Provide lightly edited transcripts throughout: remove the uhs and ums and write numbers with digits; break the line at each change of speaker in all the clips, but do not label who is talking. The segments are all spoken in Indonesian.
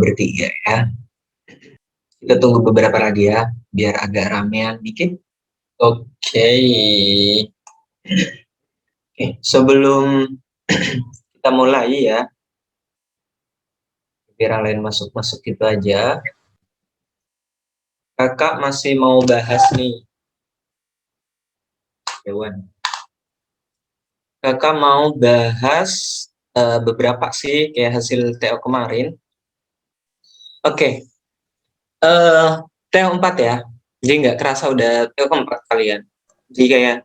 bertiga ya. Kita tunggu beberapa lagi ya, biar agak ramean dikit. Oke. Oke, sebelum kita mulai ya, biar yang lain masuk-masuk gitu aja. Kakak masih mau bahas nih, Dewan. Kakak mau bahas beberapa sih kayak hasil TO kemarin. Oke, TO 4 ya. Jadi nggak kerasa udah TO keempat kalian. Jadi kayak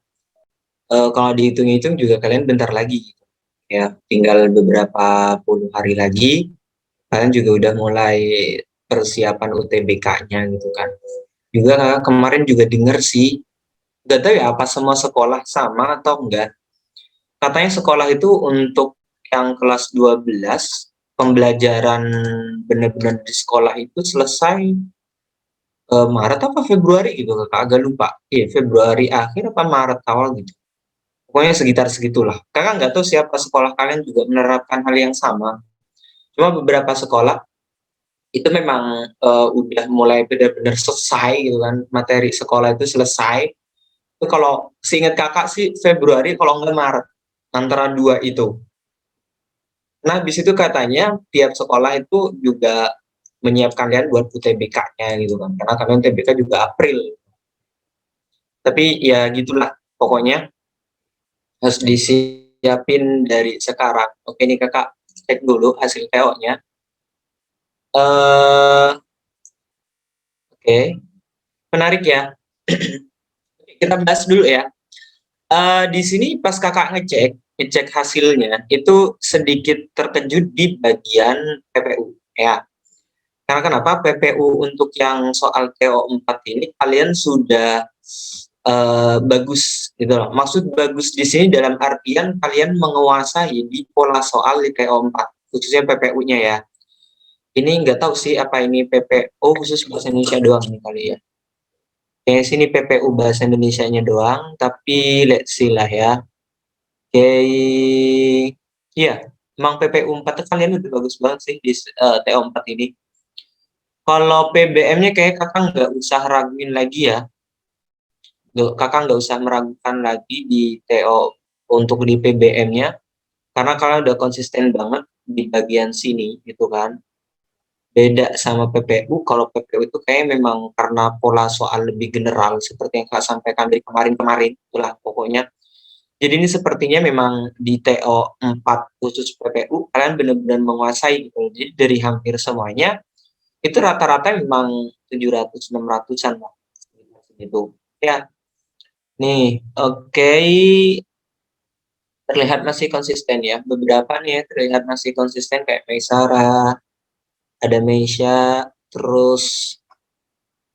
kalau dihitung-hitung juga kalian bentar lagi gitu. Ya, tinggal beberapa puluh hari lagi kalian juga udah mulai persiapan UTBK-nya gitu kan. Juga kakak kemarin juga denger sih, nggak tahu ya apa semua sekolah sama atau enggak. Katanya sekolah itu untuk yang kelas 12 pembelajaran benar-benar di sekolah itu selesai Maret apa Februari gitu kakak agak lupa. Iya, Februari akhir apa Maret awal gitu. Pokoknya sekitar segitulah. Kakak nggak tahu siapa sekolah kalian juga menerapkan hal yang sama. Cuma beberapa sekolah itu memang udah mulai benar-benar selesai gitu kan, materi sekolah itu selesai. Itu kalau seingat kakak sih Februari kalau nggak Maret, antara dua itu. Nah, di situ katanya tiap sekolah itu juga menyiapkan kalian buat UTBK-nya gitu kan, karena kalian UTBK juga April. Tapi ya gitulah, pokoknya harus disiapin dari sekarang. Oke nih kakak, cek dulu hasil TO-nya. Oke, menarik ya. Kita bahas dulu ya. Di sini pas kakak ngecek hasilnya, itu sedikit terkejut di bagian PPU ya. Karena kenapa PPU untuk yang soal TO 4 ini kalian sudah bagus gitu loh. Maksud bagus di sini dalam artian kalian menguasai di pola soal di TO 4, khususnya PPU-nya ya. Ini nggak tahu sih apa ini PPU khusus bahasa Indonesia doang nih kali ya. Kayaknya sini PPU bahasa Indonesianya doang, tapi let's see lah ya. Oke, iya, emang PPU 4 kalian udah bagus banget sih di TO 4 ini. Kalau PBM-nya kayak kakak nggak usah raguin lagi ya. Kakak nggak usah meragukan lagi di TO untuk di PBM-nya, karena kalian udah konsisten banget di bagian sini gitu kan. Beda sama PPU, kalau PPU itu kayak memang karena pola soal lebih general seperti yang kakak sampaikan dari kemarin-kemarin, itulah pokoknya. Jadi ini sepertinya memang di TO 4 khusus PPU kalian benar-benar menguasai gitu. Jadi dari hampir semuanya itu rata-rata memang 700 600-an lah gitu. Ya, nih, oke, terlihat masih konsisten ya. Beberapa nih ya terlihat masih konsisten kayak Maisara, ada Meisha, terus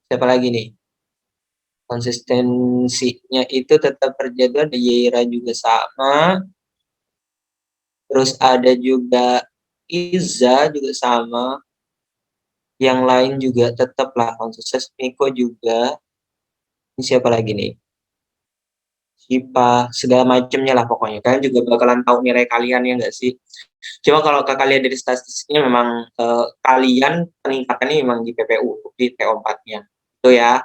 siapa lagi nih? Konsistensinya itu tetap terjaga, ada Yeira juga sama, terus ada juga Iza juga sama, yang lain juga tetap lah konsisten, Miko juga, ini siapa lagi nih? Sipa, segala macamnya lah pokoknya. Kalian juga bakalan tahu nilai kalian ya nggak sih? Cuma kalau kakak lihat dari statistiknya memang kalian peningkatannya memang di PPU, di TO 4-nya. Itu ya.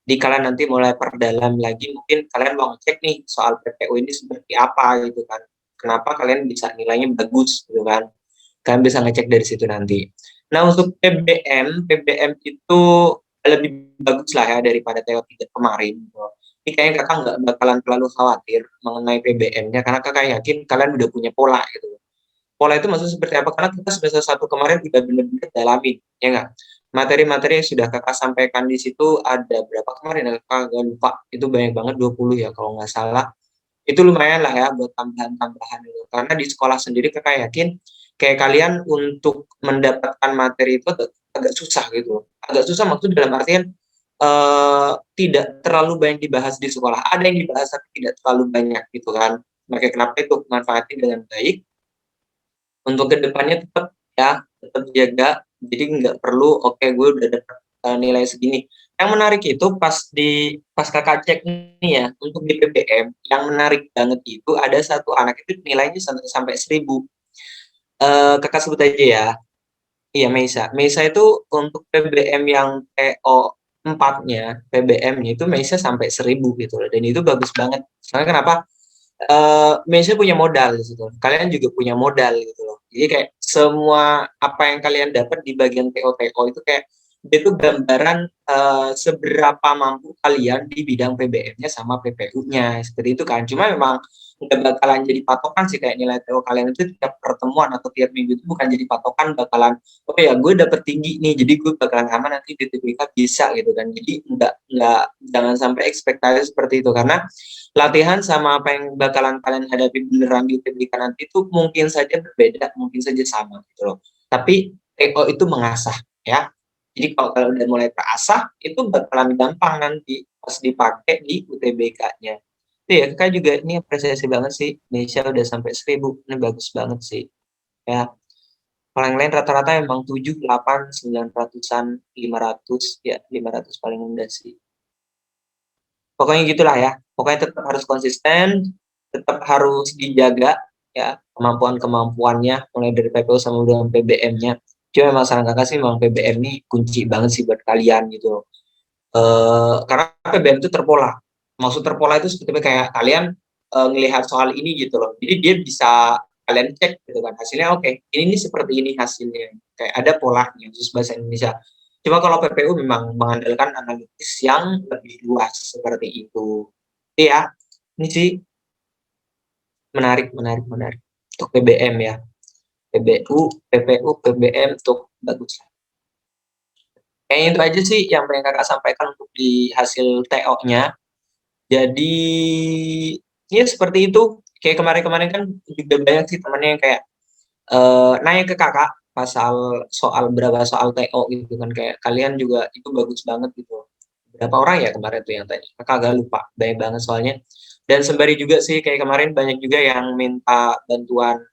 Di kalian nanti mulai perdalam lagi, mungkin kalian mau ngecek nih soal PPU ini seperti apa gitu kan. Kenapa kalian bisa nilainya bagus gitu kan. Kalian bisa ngecek dari situ nanti. Nah, untuk PBM itu lebih bagus lah ya daripada TO 3 kemarin. Ini kayaknya kakak nggak bakalan terlalu khawatir mengenai PBM-nya, karena kakak yakin kalian udah punya pola gitu. Pola itu maksudnya seperti apa? Karena kita semester 1 kemarin udah benar-benar dalamin, ya nggak? Materi-materi yang sudah kakak sampaikan di situ ada berapa kemarin? Kakak nggak lupa, itu banyak banget, 20 ya kalau nggak salah. Itu lumayan lah ya buat tambahan-tambahan itu. Karena di sekolah sendiri kakak yakin kayak kalian untuk mendapatkan materi itu agak susah gitu. Agak susah maksudnya dalam artian tidak terlalu banyak dibahas di sekolah. Ada yang dibahas tapi tidak terlalu banyak gitu kan. Makanya kenapa itu manfaatin dengan baik untuk kedepannya tetap jaga, jadi nggak perlu oke gue udah dapat nilai segini. Yang menarik itu pas kakak cek nih ya untuk di PPM, yang menarik banget itu ada satu anak itu nilainya sampai 1000. Kakak sebut aja ya, Iya, Meisa. Meisa itu untuk PBM yang TO 4-nya, PBM-nya itu Meisa sampai 1.000 gitu loh. Dan itu bagus banget. Soalnya kenapa? Meisa punya modal di situ. Kalian juga punya modal gitu loh. Jadi kayak semua apa yang kalian dapat di bagian TO-TO itu kayak itu gambaran seberapa mampu kalian di bidang PBM-nya sama PPU-nya. Seperti itu kan. Cuma memang nggak bakalan jadi patokan sih kayak nilai TO kalian itu tiap pertemuan atau tiap minggu itu bukan jadi patokan bakalan oh ya gue dapet tinggi nih jadi gue bakalan aman nanti di TPK bisa gitu kan jadi nggak jangan sampai ekspektasi seperti itu karena latihan sama apa yang bakalan kalian hadapi beneran di TPK nanti itu mungkin saja berbeda mungkin saja sama gitu loh tapi TO itu mengasah ya jadi kalau udah mulai terasah itu bakalan gampang nanti pas dipakai di UTBK-nya. Iya, kakak juga ini apresiasi banget sih. Indonesia udah sampai 1.000. Ini bagus banget sih. Ya, kalau yang lain rata-rata emang 7, 8, 900-an, 500, ya 500 paling rendah sih. Pokoknya gitulah ya. Pokoknya tetap harus konsisten, tetap harus dijaga ya kemampuan-kemampuannya mulai dari PPU sama dengan PBM-nya. Cuma memang saran kakak sih memang PBM ini kunci banget sih buat kalian gitu. Karena PBM itu terpola. Maksud terpola itu seperti kayak kalian ngelihat soal ini gitu loh. Jadi dia bisa kalian cek gitu kan hasilnya oke ini seperti ini hasilnya kayak ada polanya khusus bahasa Indonesia. Cuma kalau PPU memang mengandalkan analitis yang lebih luas seperti itu. Iya, ini sih menarik untuk PBM ya. PBU, PPU, PBM untuk bagus. Kayaknya itu aja sih yang pengen kakak sampaikan untuk di hasil TO-nya. Jadi ya seperti itu. Kayak kemarin-kemarin kan juga banyak sih temannya yang kayak nanya ke kakak pasal soal berapa soal TO gitu kan kayak kalian juga itu bagus banget gitu. Berapa orang ya kemarin tuh yang tanya? Kakak agak lupa, banyak banget soalnya. Dan sembari juga sih kayak kemarin banyak juga yang minta bantuan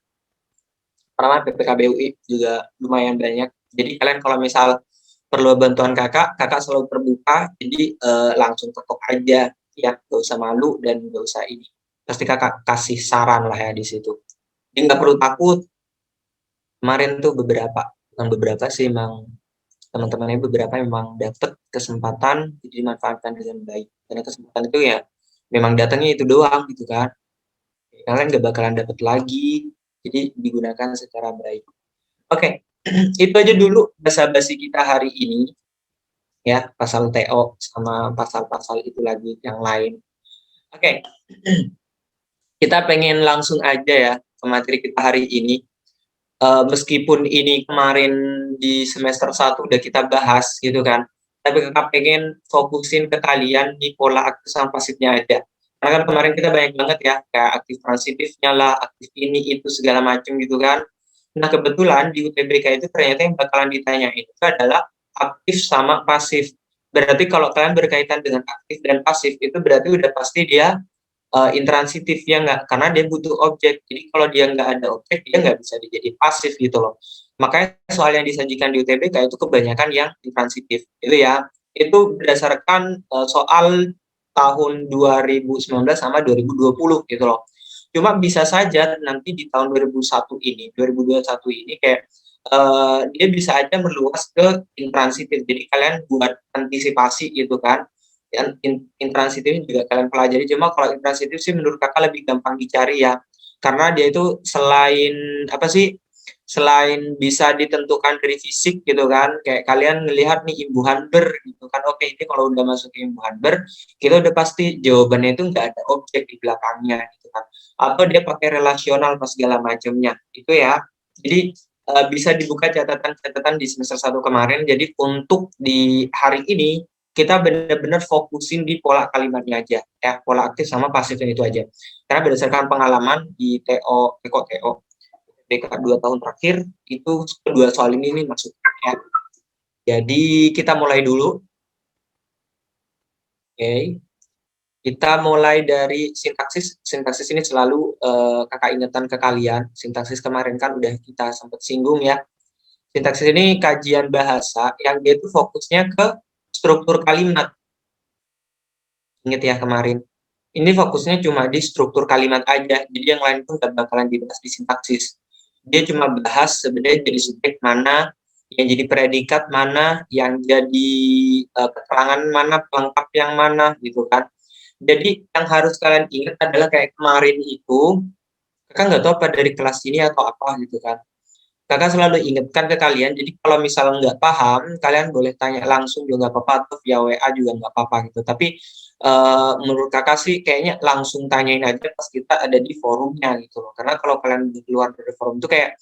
apa PPKB UI juga lumayan banyak. Jadi kalian kalau misal perlu bantuan kakak, kakak selalu terbuka, jadi langsung ketok aja ya, gak usah malu dan gak usah ini. Pasti kakak kasih saran lah ya di situ. Jadi nggak perlu takut. Kemarin tuh bukan beberapa sih emang teman-temannya beberapa memang dapat kesempatan jadi dimanfaatkan dengan baik. Karena kesempatan itu ya memang datangnya itu doang gitu kan. Kalian nggak bakalan dapat lagi, jadi digunakan secara baik. Oke, itu aja dulu basa-basi kita hari ini ya pasal TO sama pasal-pasal itu lagi yang lain. Oke, kita pengen langsung aja ya ke materi kita hari ini. Meskipun ini kemarin di semester 1 udah kita bahas gitu kan, tapi kakak pengen fokusin ke kalian di pola aktif sama pasifnya aja. Karena kan kemarin kita banyak banget ya, kayak aktif transitifnya lah, aktif ini, itu, segala macam gitu kan. Nah kebetulan di UTBK itu ternyata yang bakalan ditanyain itu adalah aktif sama pasif. Berarti kalau kalian berkaitan dengan aktif dan pasif, itu berarti udah pasti dia intransitif ya nggak karena dia butuh objek jadi kalau dia nggak ada objek dia nggak bisa dijadi pasif gitu loh makanya soal yang disajikan di UTBK itu kebanyakan yang intransitif itu ya itu berdasarkan soal tahun 2019 sama 2020 gitu loh cuma bisa saja nanti di tahun 2021 ini kayak dia bisa aja meluas ke intransitif jadi kalian buat antisipasi gitu kan yang intransitif juga kalian pelajari cuma kalau intransitif sih menurut kakak lebih gampang dicari ya karena dia itu selain apa sih selain bisa ditentukan dari fisik gitu kan kayak kalian ngelihat nih imbuhan ber gitu kan oke ini kalau udah masuk ke imbuhan ber kita udah pasti jawabannya itu nggak ada objek di belakangnya gitu kan atau dia pakai relasional pas segala macamnya itu ya jadi bisa dibuka catatan-catatan di semester 1 kemarin jadi untuk di hari ini kita benar-benar fokusin di pola kalimatnya aja ya pola aktif sama pasifnya itu aja karena berdasarkan pengalaman di TO BK 2 tahun terakhir itu kedua soal ini nih maksudnya ya. Jadi kita mulai dulu. Oke. Kita mulai dari sintaksis. Sintaksis ini selalu kakak ingetan ke kalian. Sintaksis kemarin kan udah kita sempat singgung ya. Sintaksis ini kajian bahasa yang dia itu fokusnya ke struktur kalimat. Ingat ya kemarin. Ini fokusnya cuma di struktur kalimat aja. Jadi yang lain pun gak bakalan dibahas di sintaksis. Dia cuma bahas sebenarnya dari subjek mana yang jadi predikat mana, yang jadi keterangan mana, pelengkap yang mana gitu kan. Jadi yang harus kalian ingat adalah kayak kemarin itu, Kakak nggak tahu apa dari kelas ini atau apa gitu kan. Kakak selalu ingatkan ke kalian, jadi kalau misalnya nggak paham, kalian boleh tanya langsung juga nggak apa-apa, atau via WA juga nggak apa-apa gitu. Tapi menurut kakak sih kayaknya langsung tanyain aja pas kita ada di forumnya gitu loh. Karena kalau kalian di luar dari forum itu kayak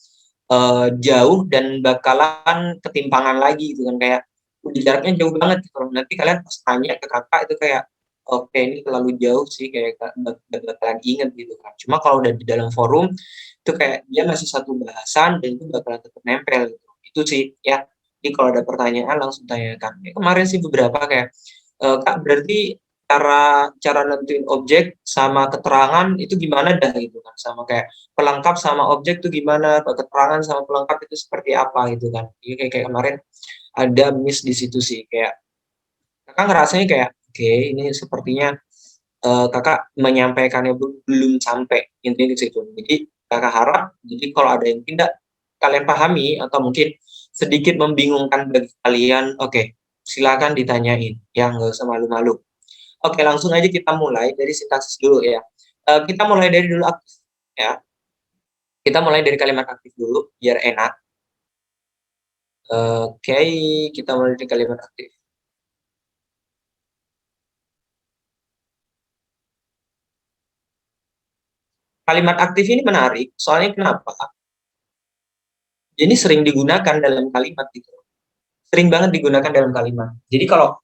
jauh dan bakalan ketimpangan lagi gitu kan, kayak udah jaraknya jauh banget gitu loh. Nanti kalian pas tanya ke kakak itu kayak oke ini terlalu jauh sih, kayak bakalan inget gitu kan. Cuma kalau udah di dalam forum itu kayak dia masih satu bahasan dan itu bakalan tetap nempel gitu. Itu sih ya. Jadi kalau ada pertanyaan langsung tanyakan. Ya, kemarin sih beberapa kayak Kak berarti cara cara nentuin objek sama keterangan itu gimana dah gitu kan, sama kayak pelengkap sama objek tuh gimana, keterangan sama pelengkap itu seperti apa gitu kan. Jadi kayak kemarin ada miss di situ sih, kayak kakak ngerasanya kayak oke ini sepertinya kakak menyampaikannya belum sampai intinya di situ. Jadi kakak harap jadi kalau ada yang tidak kalian pahami atau mungkin sedikit membingungkan bagi kalian, oke silakan ditanyain, ya nggak usah malu-malu. Oke, langsung aja kita mulai dari sintaksis dulu ya. Kita mulai dari dulu aktif ya. Kita mulai dari kalimat aktif dulu biar enak. Oke, kita mulai dari kalimat aktif. Kalimat aktif ini menarik, soalnya kenapa? Jadi sering digunakan dalam kalimat gitu. Sering banget digunakan dalam kalimat. Jadi kalau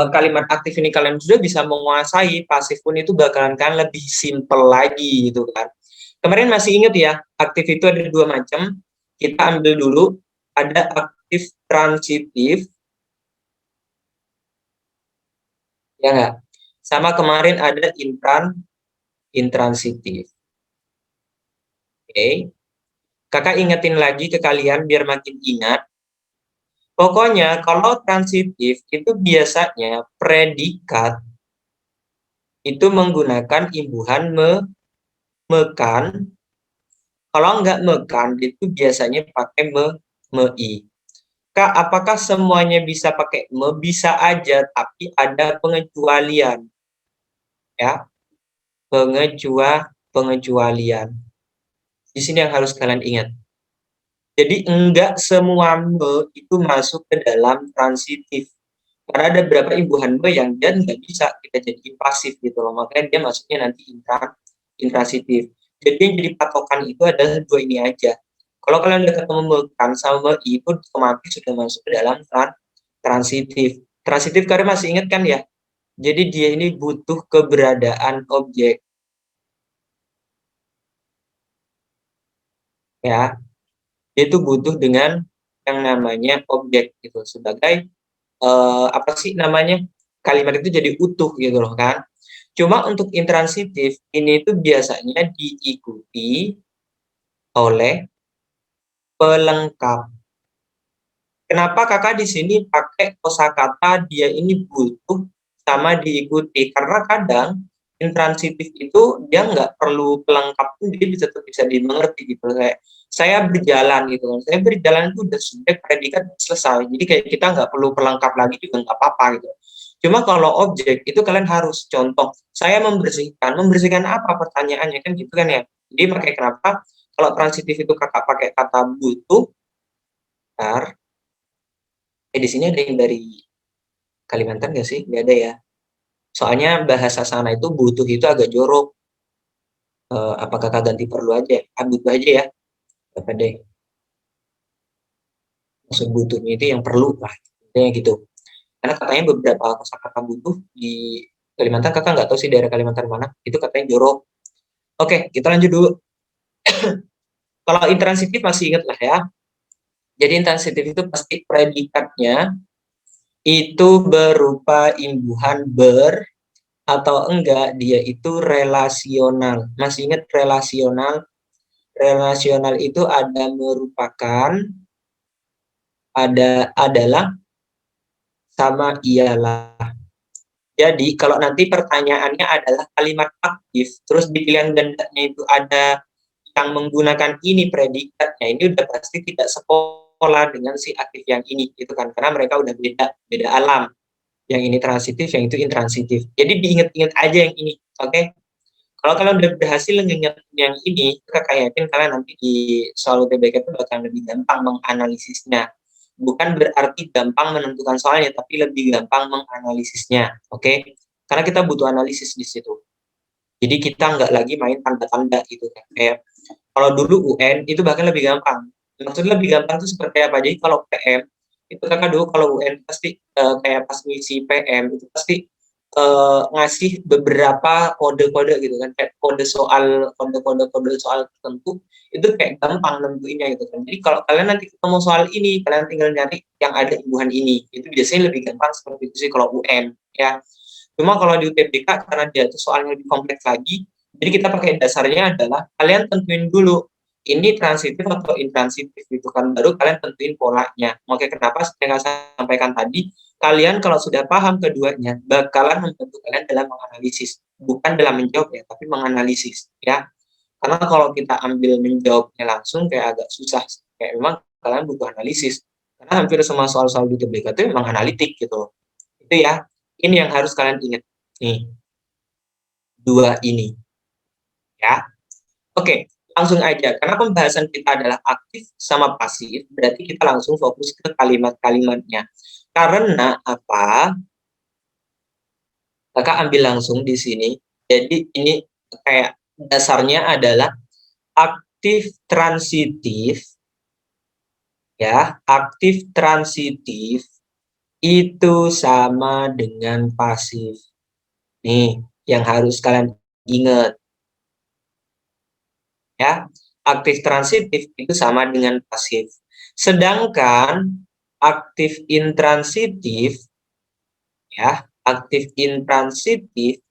kalimat aktif ini kalian sudah bisa menguasai, pasif pun itu bakalan kan lebih simple lagi gitu kan. Kemarin masih ingat ya, aktif itu ada dua macam. Kita ambil dulu, ada aktif transitif, ya nggak? Sama kemarin ada intransitif. Oke, kakak ingetin lagi ke kalian biar makin ingat. Pokoknya kalau transitif itu biasanya predikat itu menggunakan imbuhan mekan. Kalau nggak mekan itu biasanya pakai mei. Kak, apakah semuanya bisa pakai me? Bisa aja, tapi ada pengecualian, ya. Pengecualian. Di sini yang harus kalian ingat. Jadi enggak semua me itu masuk ke dalam transitif. Karena ada beberapa imbuhan me yang dia nggak bisa kita jadiin pasif gitu loh. Makanya dia masuknya nanti intransitif. Jadi yang jadi patokan itu adalah dua ini aja. Kalau kalian udah ketemu mekan sama me itu otomatis sudah masuk ke dalam transitif. Transitif kalian masih ingat kan ya? Jadi dia ini butuh keberadaan objek, ya. Dia itu butuh dengan yang namanya objek gitu sebagai apa sih namanya, kalimat itu jadi utuh gitu loh kan. Cuma untuk intransitif ini itu biasanya diikuti oleh pelengkap. Kenapa kakak di sini pakai kosakata dia ini butuh sama diikuti? Karena kadang intransitif itu dia nggak perlu pelengkap pun dia bisa tetap bisa dimengerti gitu. Kayak saya berjalan gitu kan. Saya berjalan itu udah subjek predikat selesai. Jadi kayak kita nggak perlu pelengkap lagi juga nggak apa-apa gitu. Cuma kalau objek itu kalian harus contoh. Saya membersihkan. Membersihkan apa pertanyaannya kan gitu kan ya. Jadi makanya kenapa kalau transitif itu kakak pakai kata butuh, di sini ada yang dari Kalimantan nggak sih? Nggak ada ya. Soalnya bahasa sana itu butuh itu agak jorok. Apakah kakak ganti perlu aja? Ah, butuh aja ya. Apa deh? Maksud butuhnya itu yang perlu lah. Intinya gitu. Karena katanya beberapa kosakata butuh di Kalimantan, kakak nggak tahu sih daerah Kalimantan mana, itu katanya jorok. Oke, kita lanjut dulu. Kalau intransitif masih ingat lah ya. Jadi intransitif itu pasti predikatnya itu berupa imbuhan atau enggak dia itu relasional. Masih ingat relasional? Relasional itu ada merupakan, ada adalah, sama ialah. Jadi kalau nanti pertanyaannya adalah kalimat aktif, terus di pilihan gandanya itu ada yang menggunakan ini predikatnya, ini udah pasti tidak sepotong sekolah dengan si aktif yang ini gitu kan, karena mereka udah beda alam, yang ini transitif, yang itu intransitif. Jadi diinget-inget aja yang ini, oke? Kalau kalian udah berhasil nginget yang ini, kakak yakin kalian nanti di soal UTBK itu bakal lebih gampang menganalisisnya. Bukan berarti gampang menentukan soalnya, tapi lebih gampang menganalisisnya, oke? Karena kita butuh analisis di situ. Jadi kita nggak lagi main tanda-tanda gitu kan. Kayak kalau dulu UN itu bahkan lebih gampang. Maksudnya lebih gampang itu seperti apa? Jadi kalau PM itu kakak dulu kalau UN pasti kayak pas ngisi PM itu pasti ngasih beberapa kode-kode gitu kan, kayak kode-kode soal tertentu itu kayak gampang nentuinnya gitu kan. Jadi kalau kalian nanti ketemu soal ini, kalian tinggal nyari yang ada imbuhan ini. Itu biasanya lebih gampang seperti itu sih kalau UN ya. Cuma kalau di UTBK karena dia itu soalnya lebih kompleks lagi, jadi kita pakai dasarnya adalah kalian tentuin dulu ini transitif atau intransitif gitu kan, baru kalian tentuin polanya. Makanya kenapa saya sampaikan tadi, kalian kalau sudah paham keduanya, bakalan membantu kalian dalam menganalisis, bukan dalam menjawab ya, tapi menganalisis ya. Karena kalau kita ambil menjawabnya langsung kayak agak susah, kayak memang kalian butuh analisis. Karena hampir semua soal-soal di UTBK itu memang analitik gitu. Itu ya, ini yang harus kalian ingat. Nih, dua ini. Ya, oke, langsung aja. Karena pembahasan kita adalah aktif sama pasif, berarti kita langsung fokus ke kalimat-kalimatnya. Karena apa? Kakak ambil langsung di sini. Jadi ini kayak dasarnya adalah aktif transitif, ya, aktif transitif itu sama dengan pasif. Nih, yang harus kalian ingat. Ya, aktif transitif itu sama dengan pasif. Sedangkan aktif intransitif, ya, aktif intransitif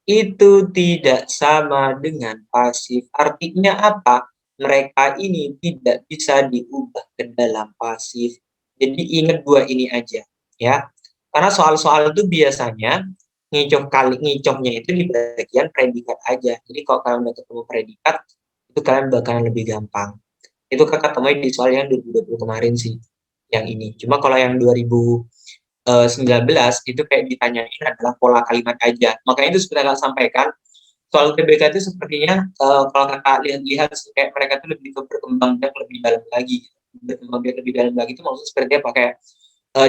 itu tidak sama dengan pasif. Artinya apa? Mereka ini tidak bisa diubah ke dalam pasif. Jadi ingat dua ini aja, ya. Karena soal-soal itu biasanya ngicohnya itu di bagian predikat aja. Jadi kalau kalian udah ketemu predikat, itu kalian bakalan lebih gampang. Itu kakak temui di soal yang 2020 kemarin sih, yang ini. Cuma kalau yang 2019 itu kayak ditanyain adalah pola kalimat aja. Makanya itu sudah kakak sampaikan, soal UTBK itu sepertinya kalau kakak lihat-lihat kayak mereka itu lebih ke berkembang biak lebih dalam lagi. Berkembang biak lebih dalam lagi itu maksudnya seperti apa? Kayak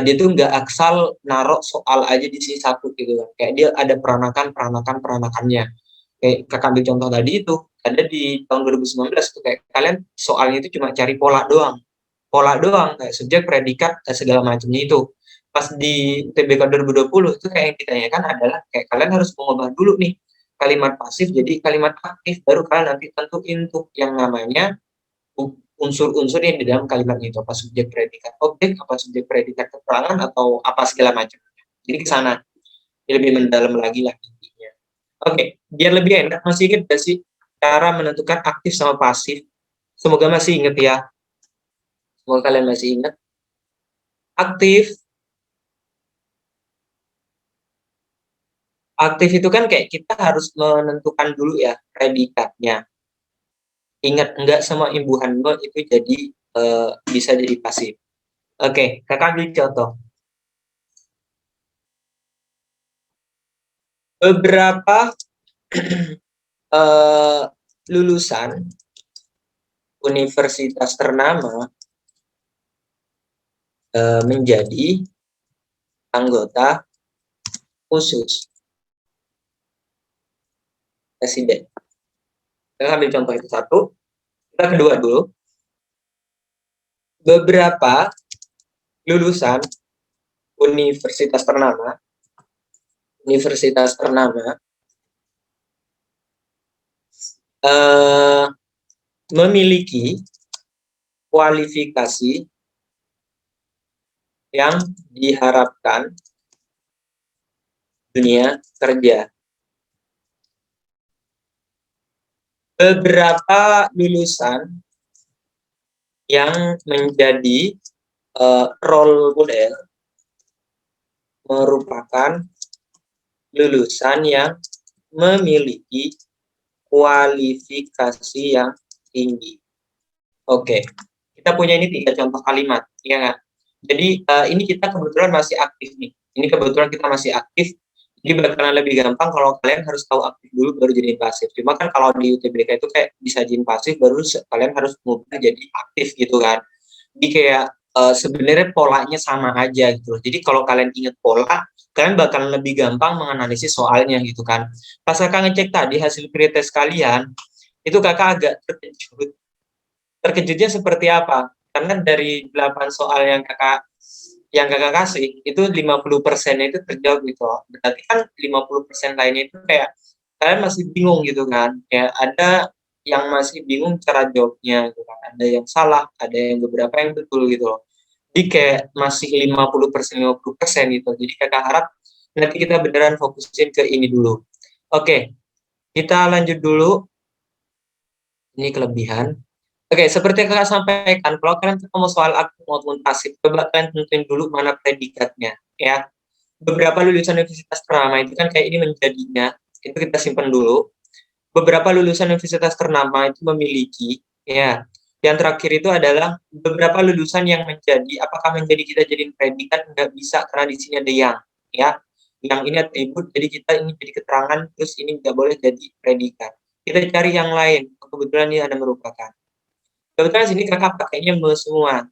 dia tuh nggak asal narok soal aja di sini satu gitu kan. Kayak dia ada peranakannya. Kayak kakak ambil contoh tadi itu, ada di tahun 2019 tuh kayak kalian soalnya itu cuma cari pola doang kayak subjek predikat segala macamnya itu. Pas di UTBK 2020 itu kayak yang ditanyakan adalah kayak kalian harus mengubah dulu nih kalimat pasif jadi kalimat aktif, baru kalian nanti tentuin tuh yang namanya unsur-unsur yang di dalam kalimat itu, apa subjek predikat objek, apa subjek predikat keterangan, atau apa segala macam. Jadi ke sana lebih mendalam lagi lah intinya. Oke, biar lebih enak, masih ingat gak sih cara menentukan aktif sama pasif? Semoga masih ingat ya. Semoga kalian masih ingat. Aktif, aktif itu kan kayak kita harus menentukan dulu ya predikatnya. Ingat, enggak semua imbuhan nol itu jadi bisa jadi pasif. Oke, kakak ambil contoh. Beberapa lulusan universitas ternama menjadi anggota khusus presiden. Kita ambil contoh itu satu. Kita kedua dulu. Beberapa lulusan universitas ternama memiliki kualifikasi yang diharapkan dunia kerja. Beberapa lulusan yang menjadi role model merupakan lulusan yang memiliki kualifikasi yang tinggi. Oke, kita Kita punya ini 3 contoh kalimat, ya nggak? Jadi, ini kita kebetulan masih aktif nih, ini kebetulan kita masih aktif, jadi bakalan lebih gampang kalau kalian harus tahu aktif dulu baru jadiin pasif. Cuma kan kalau di UTBK itu kayak disajiin pasif baru kalian harus ngubah jadi aktif gitu kan. Jadi kayak, sebenarnya polanya sama aja gitu loh. Jadi kalau kalian ingat pola, kalian bakalan lebih gampang menganalisis soalnya gitu kan. Pas Kakak ngecek tadi hasil pretest kalian, itu Kakak agak terkejut. Terkejutnya seperti apa? Karena dari 8 soal yang Kakak kasih, itu 50%-nya itu terjawab gitu loh. Berarti kan 50% lainnya itu kayak kalian masih bingung gitu kan. Ya ada yang masih bingung cara jawabnya gitu kan. Ada yang salah, ada yang beberapa yang betul gitu loh. Jadi kayak masih 50% gitu. Jadi Kakak harap nanti kita beneran fokusin ke ini dulu. Oke, kita lanjut dulu. Ini kelebihan. Oke, seperti yang Kakak sampaikan, kalau kalian ketemu soal aktif maupun pasif, coba kalian tentuin dulu mana predikatnya, ya. Beberapa lulusan universitas ternama itu kan kayak ini menjadinya, itu kita simpan dulu. Beberapa lulusan universitas ternama itu memiliki, ya. Yang terakhir itu adalah beberapa lulusan yang menjadi, apakah menjadi kita jadiin predikat, nggak bisa, karena di sini ada yang, ya. Yang ini atribut, jadi kita ini jadi keterangan, terus ini nggak boleh jadi predikat. Kita cari yang lain, kebetulan ini ada merupakan. Kebetulan sini Kakak pakainya me semua.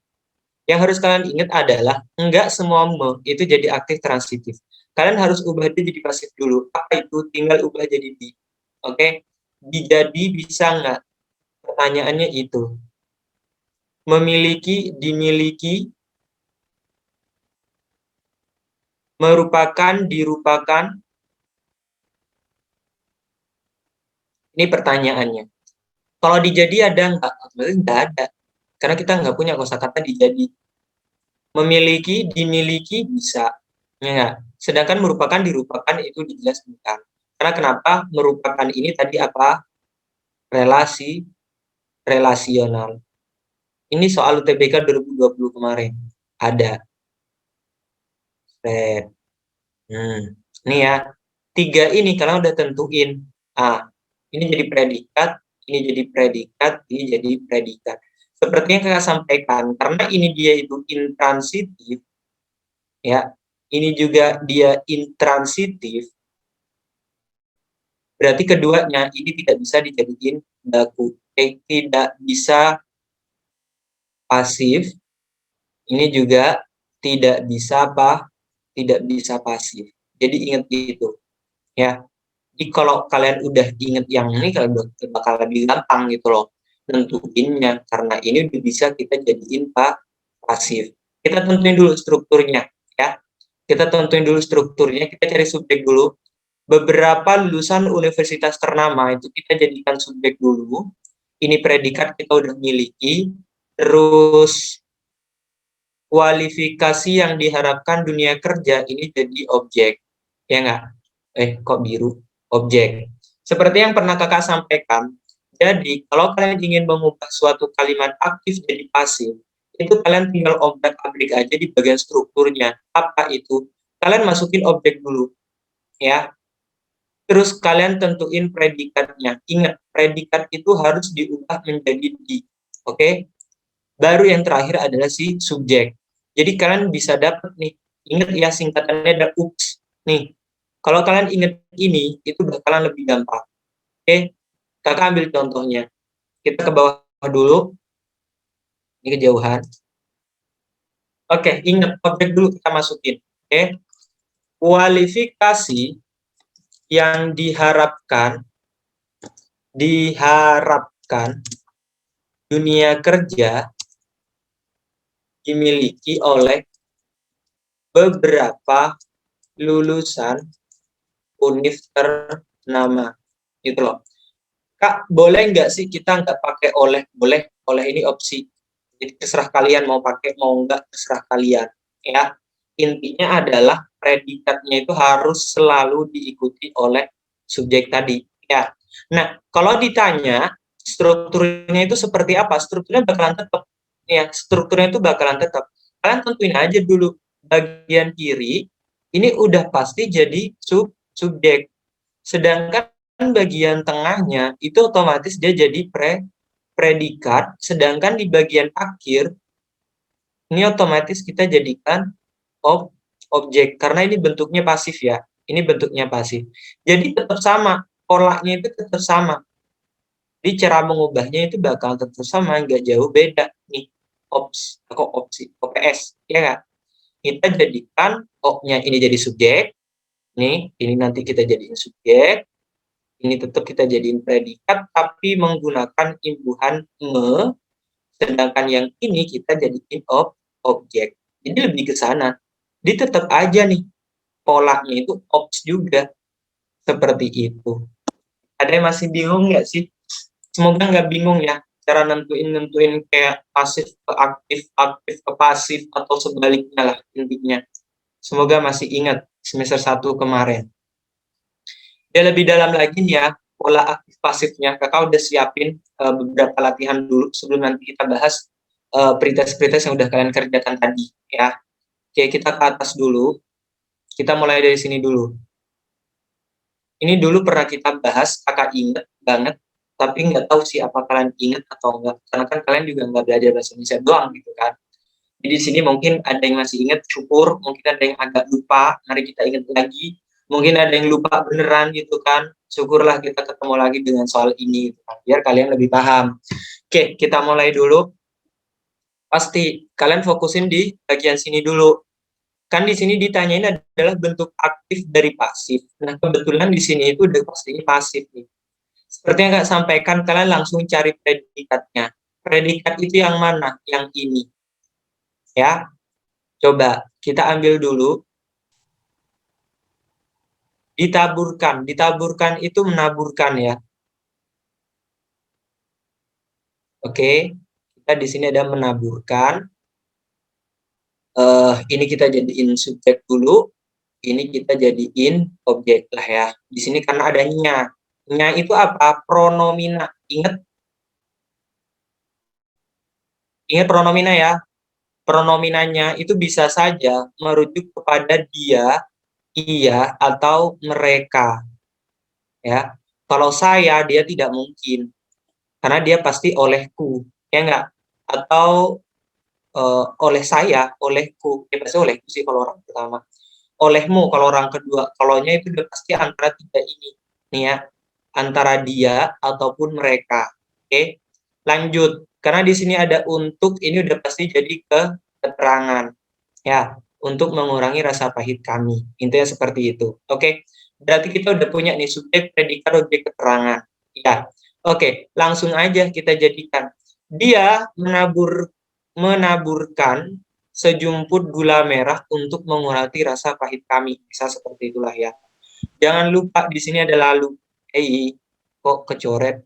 Yang harus kalian ingat adalah enggak semua me itu jadi aktif transitif. Kalian harus ubah dia jadi pasif dulu. Apa itu? Tinggal ubah jadi di. Oke? Dijadi bisa nggak? Pertanyaannya itu. Memiliki, dimiliki, merupakan, dirupakan. Ini pertanyaannya. Kalau dijadi ada nggak? Sebenarnya nggak ada. Karena kita nggak punya kosakata dijadi. Memiliki, dimiliki bisa. Ya nggak? Sedangkan merupakan, dirupakan itu jelas bukan. Karena kenapa? Merupakan ini tadi apa? Relasi, relasional. Ini soal UTBK 2020 kemarin. Ada. Set. Ini ya. 3 ini kalian udah tentuin. Ah, ini jadi predikat, ini jadi predikat, ini jadi predikat. Seperti yang Kakak sampaikan, karena ini dia itu intransitif, ya, ini juga dia intransitif, berarti keduanya ini tidak bisa dijadiin baku, tidak bisa pasif, ini juga tidak bisa apa? Tidak bisa pasif. Jadi ingat itu, ya. Jadi kalau kalian udah inget yang ini, kalian bakal lebih gampang gitu loh nentuinnya, karena ini udah bisa kita jadiin pasif. Kita tentuin dulu strukturnya, ya. Kita tentuin dulu strukturnya, kita cari subjek dulu. Beberapa lulusan universitas ternama itu kita jadikan subjek dulu. Ini predikat kita udah miliki. Terus kualifikasi yang diharapkan dunia kerja ini jadi objek. Ya nggak? Kok biru? Objek. Seperti yang pernah Kakak sampaikan, jadi kalau kalian ingin mengubah suatu kalimat aktif jadi pasif, itu kalian tinggal obrak-abrik aja di bagian strukturnya. Apa itu? Kalian masukin objek dulu, ya. Terus kalian tentuin predikatnya. Ingat, predikat itu harus diubah menjadi di. Oke? Baru yang terakhir adalah si subjek. Jadi kalian bisa dapat nih, ingat ya singkatannya ada UPS. Nih, kalau kalian ingat ini, itu bakalan lebih gampang. Oke? Kakak ambil contohnya. Kita ke bawah dulu. Ini kejauhan. Oke, ingat objek dulu kita masukin. Oke? Kualifikasi yang diharapkan dunia kerja dimiliki oleh beberapa lulusan univ ternama. Gitu loh. Kak, boleh nggak sih kita nggak pakai oleh? Boleh, oleh ini opsi. Jadi terserah kalian mau pakai, mau nggak, terserah kalian. Ya, intinya adalah predikatnya itu harus selalu diikuti oleh subjek tadi. Ya. Nah, kalau ditanya strukturnya itu seperti apa? Strukturnya bakalan tetap. Ya, strukturnya itu bakalan tetap. Kalian tentuin aja dulu bagian kiri ini udah pasti jadi subjek. Sedangkan bagian tengahnya itu otomatis dia jadi predikat, sedangkan di bagian akhir ini otomatis kita jadikan objek karena ini bentuknya pasif ya. Ini bentuknya pasif. Jadi tetap sama, polanya itu tetap sama. Jadi cara mengubahnya itu bakal tetap sama, nggak jauh beda nih. OPS, ya nggak? Kita jadikan nya ini jadi subjek, nih, ini nanti kita jadiin subjek, ini tetap kita jadiin predikat, tapi menggunakan imbuhan me, sedangkan yang ini kita jadiin objek. Jadi lebih ke sana. Dia tetap aja nih, polanya itu ops juga. Seperti itu. Ada yang masih bingung nggak sih? Semoga nggak bingung ya, cara nentuin kayak pasif ke aktif, aktif ke pasif, atau sebaliknya lah intinya. Semoga masih ingat semester 1 kemarin. Ya lebih dalam lagi nih ya, pola aktif pasifnya. Kakak udah siapin beberapa latihan dulu sebelum nanti kita bahas pretest-pretest yang udah kalian kerjakan tadi ya. Oke, kita ke atas dulu. Kita mulai dari sini dulu. Ini dulu pernah kita bahas, kakak inget banget, tapi nggak tahu sih apa kalian inget atau enggak. Karena kan kalian juga nggak belajar bahasa Indonesia doang gitu kan. Jadi di sini mungkin ada yang masih inget, syukur. Mungkin ada yang agak lupa, mari kita ingat lagi. Mungkin ada yang lupa beneran gitu kan. Syukurlah kita ketemu lagi dengan soal ini, gitu kan, biar kalian lebih paham. Oke, kita mulai dulu. Pasti kalian fokusin di bagian sini dulu. Kan di sini ditanyain adalah bentuk aktif dari pasif. Nah, kebetulan di sini itu udah pastinya pasif nih. Seperti yang Kak sampaikan, kalian langsung cari predikatnya. Predikat itu yang mana? Yang ini. Ya, coba kita ambil dulu. Ditaburkan. Ditaburkan itu menaburkan ya. Oke, kita di sini ada menaburkan. Ini kita jadiin subjek dulu. Ini kita jadiin objek lah ya. Di sini karena ada nya. Nya itu apa? Pronomina. Ingat pronomina ya. Pronominanya itu bisa saja merujuk kepada dia, ia, atau mereka. Ya, kalau saya dia tidak mungkin, karena dia pasti olehku, ya enggak? Atau oleh saya, olehku, ya pasti olehku sih kalau orang pertama. Olehmu kalau orang kedua, kalaunya itu udah pasti antara tiga ini, nih ya, antara dia ataupun mereka. Oke, lanjut. Karena di sini ada untuk, ini udah pasti jadi keterangan. Ya, untuk mengurangi rasa pahit kami. Intinya seperti itu. Oke, berarti kita udah punya nih subjek, predikat, objek, keterangan. Ya, oke, langsung aja kita jadikan. Dia menaburkan sejumput gula merah untuk mengurangi rasa pahit kami. Bisa seperti itulah ya. Jangan lupa di sini ada lalu. Kok kecoret?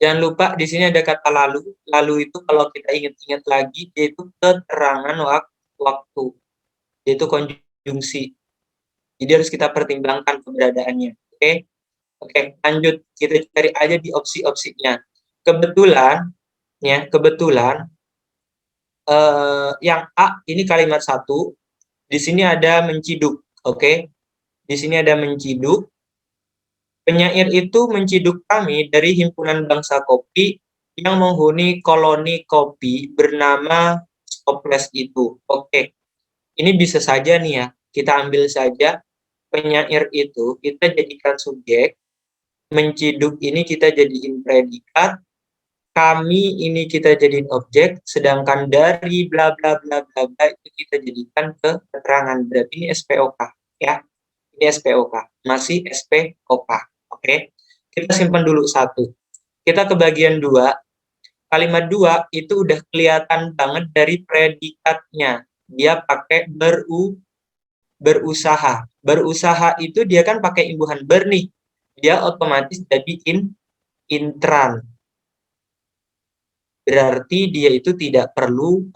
Jangan lupa di sini ada kata lalu. Lalu itu kalau kita ingat-ingat lagi, yaitu keterangan waktu, yaitu konjungsi. Jadi harus kita pertimbangkan keberadaannya. Oke, oke, lanjut. Kita cari aja di opsi-opsinya. Kebetulan, ya, kebetulan yang A ini kalimat satu. Di sini ada menciduk. Oke, di sini ada menciduk. Penyair itu menciduk kami dari himpunan bangsa kopi yang menghuni koloni kopi bernama Stoples itu. Oke, ini bisa saja nih ya, kita ambil saja penyair itu, kita jadikan subjek, menciduk ini kita jadiin predikat, kami ini kita jadiin objek, sedangkan dari bla bla bla bla bla itu kita jadikan keterangan. Berarti ini SPOK ya. Ini SPOK, masih SPOK. Oke. Kita simpan dulu satu. Kita ke bagian dua. Kalimat dua itu udah kelihatan banget dari predikatnya. Dia pakai berusaha. Berusaha itu dia kan pakai imbuhan ber nih. Dia otomatis jadi intran. Berarti dia itu tidak perlu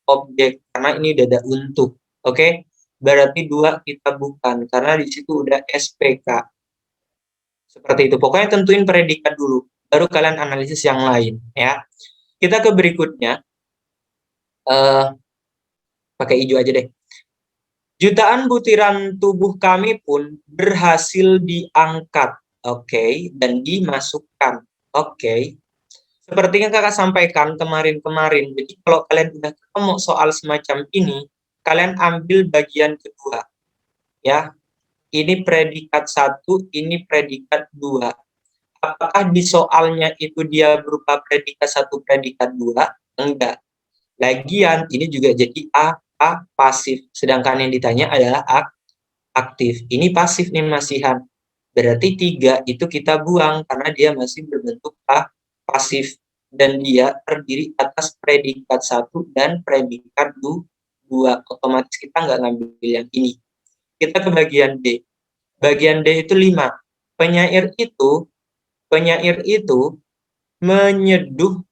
objek karena ini udah ada untuk. Oke? Berarti dua kita bukan karena di situ udah SPK. Seperti itu. Pokoknya tentuin predikat dulu, baru kalian analisis yang lain ya. Kita ke berikutnya. Pakai hijau aja deh. Jutaan butiran tubuh kami pun berhasil diangkat, oke, dan dimasukkan, oke. Seperti yang Kakak sampaikan kemarin-kemarin, jadi kalau kalian udah ketemu soal semacam ini, kalian ambil bagian kedua, ya. Ini predikat satu, ini predikat dua. Apakah di soalnya itu dia berupa predikat satu, predikat dua? Enggak. Lagian ini juga jadi A pasif, sedangkan yang ditanya adalah aktif. Ini pasif nih Mas Ihan. Berarti 3 itu kita buang karena dia masih berbentuk pasif dan dia terdiri atas predikat satu dan predikat dua. Otomatis kita nggak ngambil yang ini. Kita ke bagian D. Bagian D itu 5. Penyair itu menyeduh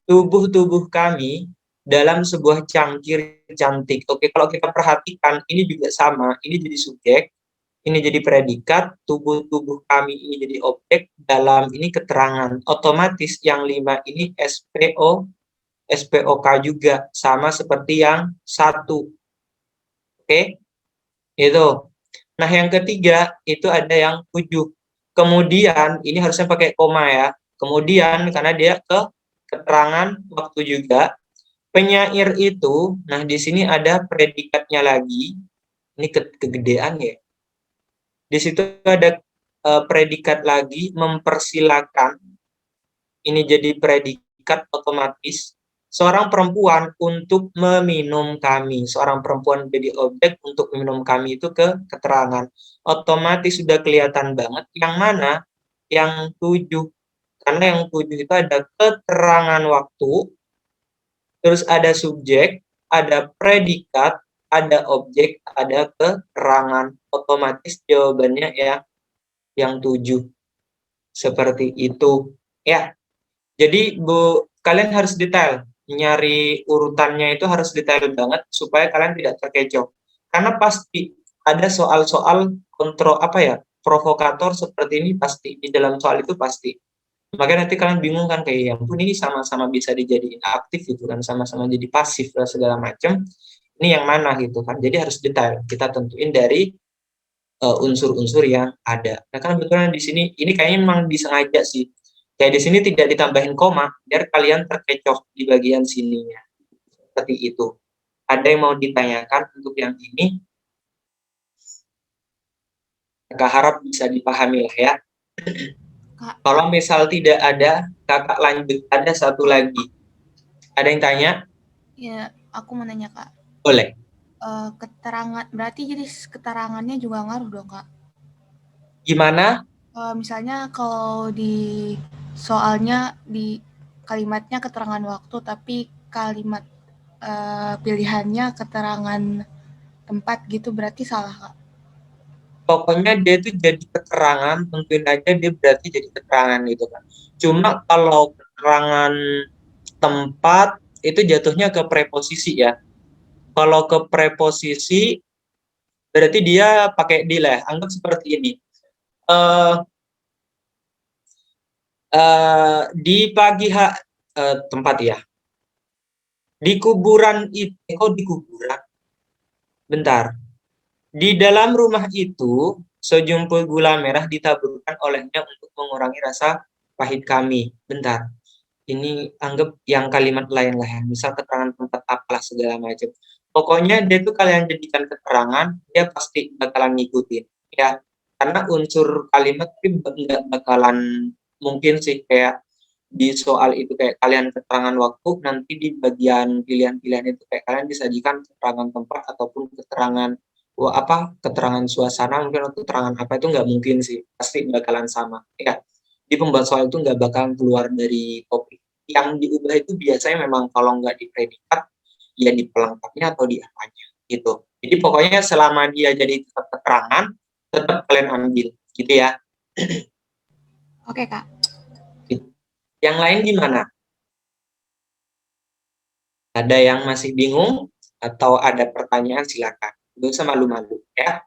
tubuh-tubuh kami dalam sebuah cangkir cantik. Oke, kalau kita perhatikan ini juga sama. Ini jadi subjek, ini jadi predikat, tubuh-tubuh kami ini jadi objek, dalam ini keterangan. Otomatis yang 5 ini SPOK juga, sama seperti yang 1. Oke, itu. Nah, yang ketiga itu ada yang 7. Kemudian, ini harusnya pakai koma ya. Kemudian, karena dia keterangan waktu juga, penyair itu, nah di sini ada predikatnya lagi, ini kegedean ya. Di situ ada predikat lagi, mempersilakan. Ini jadi predikat otomatis. Seorang perempuan untuk meminum kami. Seorang perempuan jadi objek untuk meminum kami itu keterangan. Otomatis sudah kelihatan banget yang mana yang 7. Karena yang 7 itu ada keterangan waktu, terus ada subjek, ada predikat, ada objek, ada keterangan. Otomatis jawabannya ya yang 7. Seperti itu. Ya, jadi kalian harus detail. Nyari urutannya itu harus detail banget supaya kalian tidak terkecoh. Karena pasti ada soal-soal provokator seperti ini pasti. Di dalam soal itu pasti. Makanya nanti kalian bingung kan, kayak ya ampun ini sama-sama bisa dijadiin aktif gitu kan, sama-sama jadi pasif dan segala macam. Ini yang mana gitu kan. Jadi harus detail. Kita tentuin dari unsur-unsur yang ada. Nah, kan kebetulan di sini ini kayaknya memang disengaja sih. Kayak di sini tidak ditambahin koma biar kalian terkecoh di bagian sininya. Seperti itu. Ada yang mau ditanyakan untuk yang ini? Kakak harap bisa dipahami lah ya.
Kak,
Kalau misal tidak ada, kakak lanjut. Ada satu lagi. Ada yang tanya?
ya aku mau nanya Kak.
Boleh.
Keterangan berarti jadi keterangannya juga ngaruh dong Kak.
Gimana?
Misalnya kalau di soalnya di kalimatnya keterangan waktu, tapi kalimat pilihannya keterangan tempat gitu berarti salah Kak.
Pokoknya dia itu jadi keterangan, tentuin aja dia berarti jadi keterangan gitu kan. Cuma kalau keterangan tempat itu jatuhnya ke preposisi ya. Kalau ke preposisi berarti dia pakai delay. Anggap seperti ini. Uh, di pagi tempat ya. Di kuburan itu, kok di kuburan? Bentar. Di dalam rumah itu, sejumpul gula merah ditaburkan olehnya untuk mengurangi rasa pahit kami. Bentar. Ini anggap yang kalimat lain lah ya. Misal keterangan tempat apalah segala macam. Pokoknya dia tuh kalian jadikan keterangan, dia pasti bakalan ngikutin. Ya, karena unsur kalimat itu nggak bakalan mungkin sih kayak di soal itu kayak kalian keterangan waktu, nanti di bagian pilihan-pilihan itu kayak kalian disajikan keterangan tempat ataupun keterangan keterangan suasana mungkin atau keterangan apa, itu nggak mungkin sih, pasti bakalan sama ya. Di pembuat soal itu nggak bakalan keluar dari topik. Yang diubah itu biasanya memang kalau nggak di predikat ya di pelengkapnya atau di apanya gitu. Jadi pokoknya selama dia jadi tetap keterangan, tetap kalian ambil gitu ya.
Oke Kak.
Yang lain gimana? Ada yang masih bingung atau ada pertanyaan, silakan. Nggak usah malu-malu ya.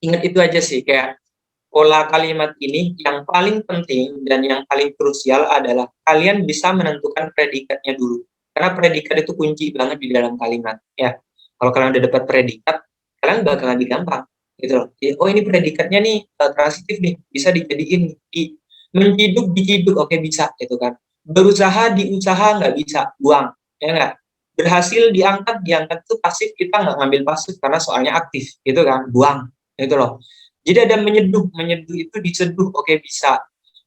Ingat itu aja sih, kayak pola kalimat ini yang paling penting dan yang paling krusial adalah kalian bisa menentukan predikatnya dulu. Karena predikat itu kunci banget di dalam kalimat ya. Kalau kalian udah dapat predikat, kalian bakal lebih gampang gitu loh. Oh ini predikatnya nih transitif nih, bisa dijadiin Menciduk, diciduk, oke bisa, itu kan. Berusaha, diusaha, nggak bisa, buang, ya nggak? Berhasil, diangkat, diangkat itu pasif, kita nggak ngambil pasif karena soalnya aktif, gitu kan, buang, itu loh. Jadi ada menyeduh, menyeduh itu diseduh, oke bisa.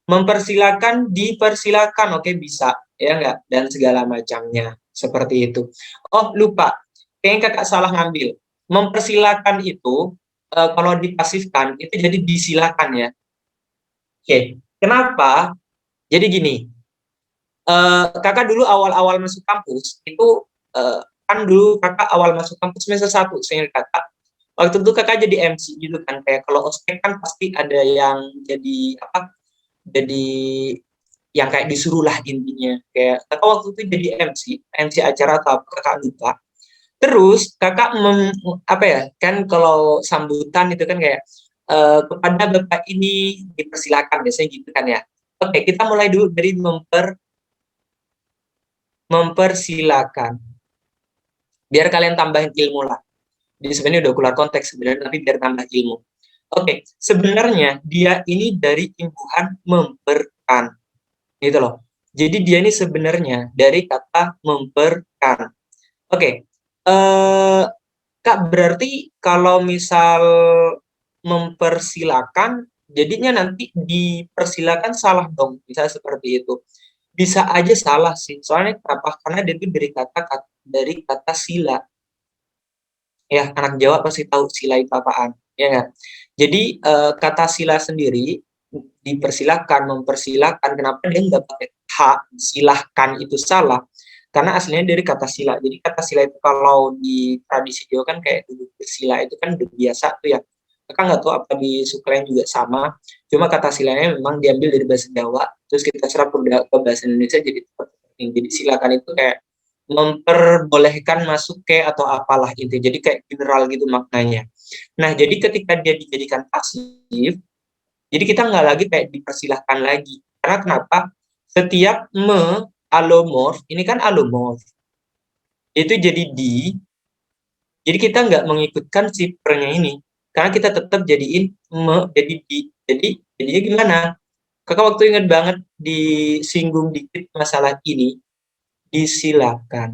Mempersilakan, dipersilakan, oke bisa, ya nggak? Dan segala macamnya, seperti itu. Oh, lupa, kayaknya kakak salah ngambil. Mempersilakan itu, kalau dipasifkan, itu jadi disilakan ya. Oke, kenapa? Jadi gini, kakak dulu awal-awal masuk kampus itu kan dulu kakak awal masuk kampus semester 1, seingat kakak. Waktu itu kakak jadi MC gitu kan, kayak kalau ospek kan pasti ada yang jadi apa? Jadi yang kayak disuruh lah intinya. Kayak kakak waktu itu jadi MC acara atau apa kakak lupa. Terus kakak apa ya? Kan kalau sambutan itu kan kayak kepada bapak ini dipersilakan biasanya gitu kan ya. Oke, kita mulai dulu dari mempersilakan. Biar kalian tambahin ilmu lah. Jadi sebenarnya udah keluar konteks sebenarnya, tapi biar tambah ilmu. Oke, sebenarnya dia ini dari imbuhan memperkan, gitu loh. Jadi dia ini sebenarnya dari kata memperkan. Oke, Kak, berarti kalau misal mempersilakan, jadinya nanti dipersilakan salah dong, bisa seperti itu. Bisa aja salah sih, soalnya kenapa? Karena dia itu dari kata sila. Ya, anak Jawa pasti tahu sila itu apaan, ya nggak? Jadi kata sila sendiri dipersilakan, mempersilakan, kenapa dia nggak pakai hak, silahkan itu salah, karena aslinya dari kata sila. Jadi kata sila itu kalau di tradisi Jawa kan kayak duduk bersila itu kan udah biasa tuh ya. Kakak nggak tahu apa di suku lain juga sama, cuma kata silanya memang diambil dari bahasa Jawa, terus kita serap ke bahasa Indonesia jadi penting. Jadi silakan itu kayak memperbolehkan masuk ke atau apalah itu. Jadi kayak general gitu maknanya. Nah, jadi ketika dia dijadikan pasif, jadi kita nggak lagi kayak dipersilahkan lagi. Karena kenapa? Setiap alomorf, ini kan alomorf, itu jadi di, jadi kita nggak mengikutkan si pernya ini. Karena kita tetap jadiin jadi di. Jadinya gimana? Kakak waktu ingat banget disinggung dikit masalah ini, disilakan.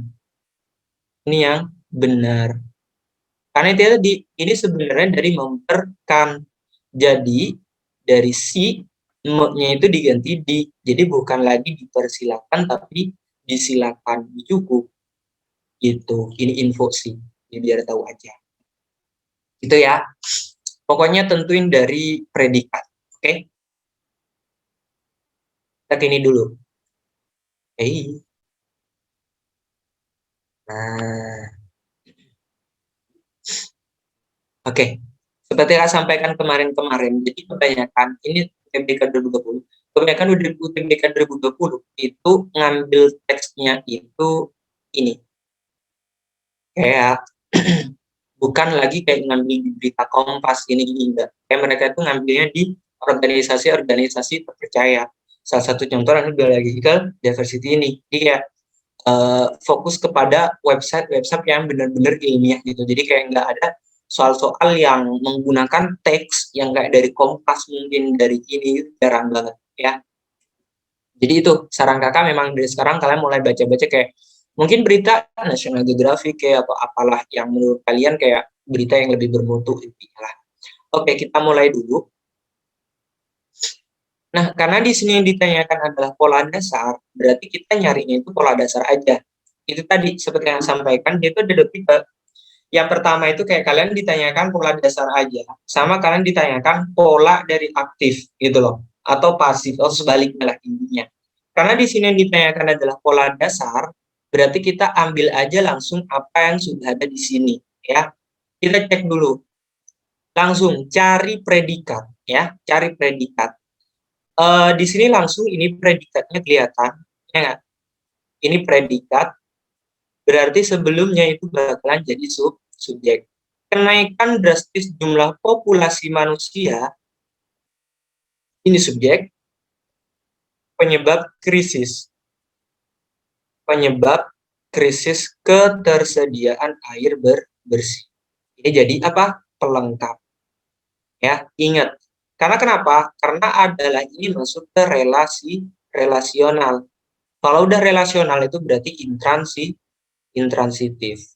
Ini yang benar. Karena itu tadi, ini sebenarnya dari memperkan. Jadi, dari si, nya itu diganti di. Jadi bukan lagi dipersilakan, tapi disilakan. Cukup. Gitu. Ini info sih. Jadi biar tahu aja. Itu ya. Pokoknya tentuin dari predikat. Oke? Kita ini dulu. Oke. Nah. Oke. Seperti yang saya sampaikan kemarin-kemarin, jadi kebanyakan, ini UTBK 2020, kebanyakan UTBK 2020 itu ngambil teksnya itu ini. Kayak bukan lagi kayak ngambil di berita Kompas gini-gini, enggak. Kayak mereka itu ngambilnya di organisasi-organisasi terpercaya. Salah satu contoh yang Biological Diversity ini. Jadi kayak fokus kepada website-website yang benar-benar ilmiah gitu. Jadi kayak nggak ada soal-soal yang menggunakan teks yang kayak dari Kompas, mungkin dari ini, jarang banget ya. Jadi itu saran kakak, memang dari sekarang kalian mulai baca-baca kayak mungkin berita National Geographic kayak atau apalah yang menurut kalian kayak berita yang lebih bermutu lah. Oke, kita mulai dulu. Nah, karena di sini yang ditanyakan adalah pola dasar, berarti kita nyarinya itu pola dasar aja. Itu tadi seperti yang saya sampaikan, dia itu ada dua tipe. Yang pertama itu kayak kalian ditanyakan pola dasar aja, sama kalian ditanyakan pola dari aktif gitu loh, atau pasif, atau sebaliknya lah intinya. Karena di sini yang ditanyakan adalah pola dasar, berarti kita ambil aja langsung apa yang sudah ada di sini ya. Kita cek dulu, langsung cari predikat ya, cari predikat. Di sini langsung ini predikatnya kelihatan, ya nggak? Ini predikat, berarti sebelumnya itu bakalan jadi subjek. Kenaikan drastis jumlah populasi manusia, ini subjek. Penyebab krisis. Penyebab krisis ketersediaan air bersih. Ini jadi apa? Pelengkap. Ya, ingat. Karena kenapa? Karena adalah ini masuk ke relasional. Kalau udah relasional itu berarti intransitif.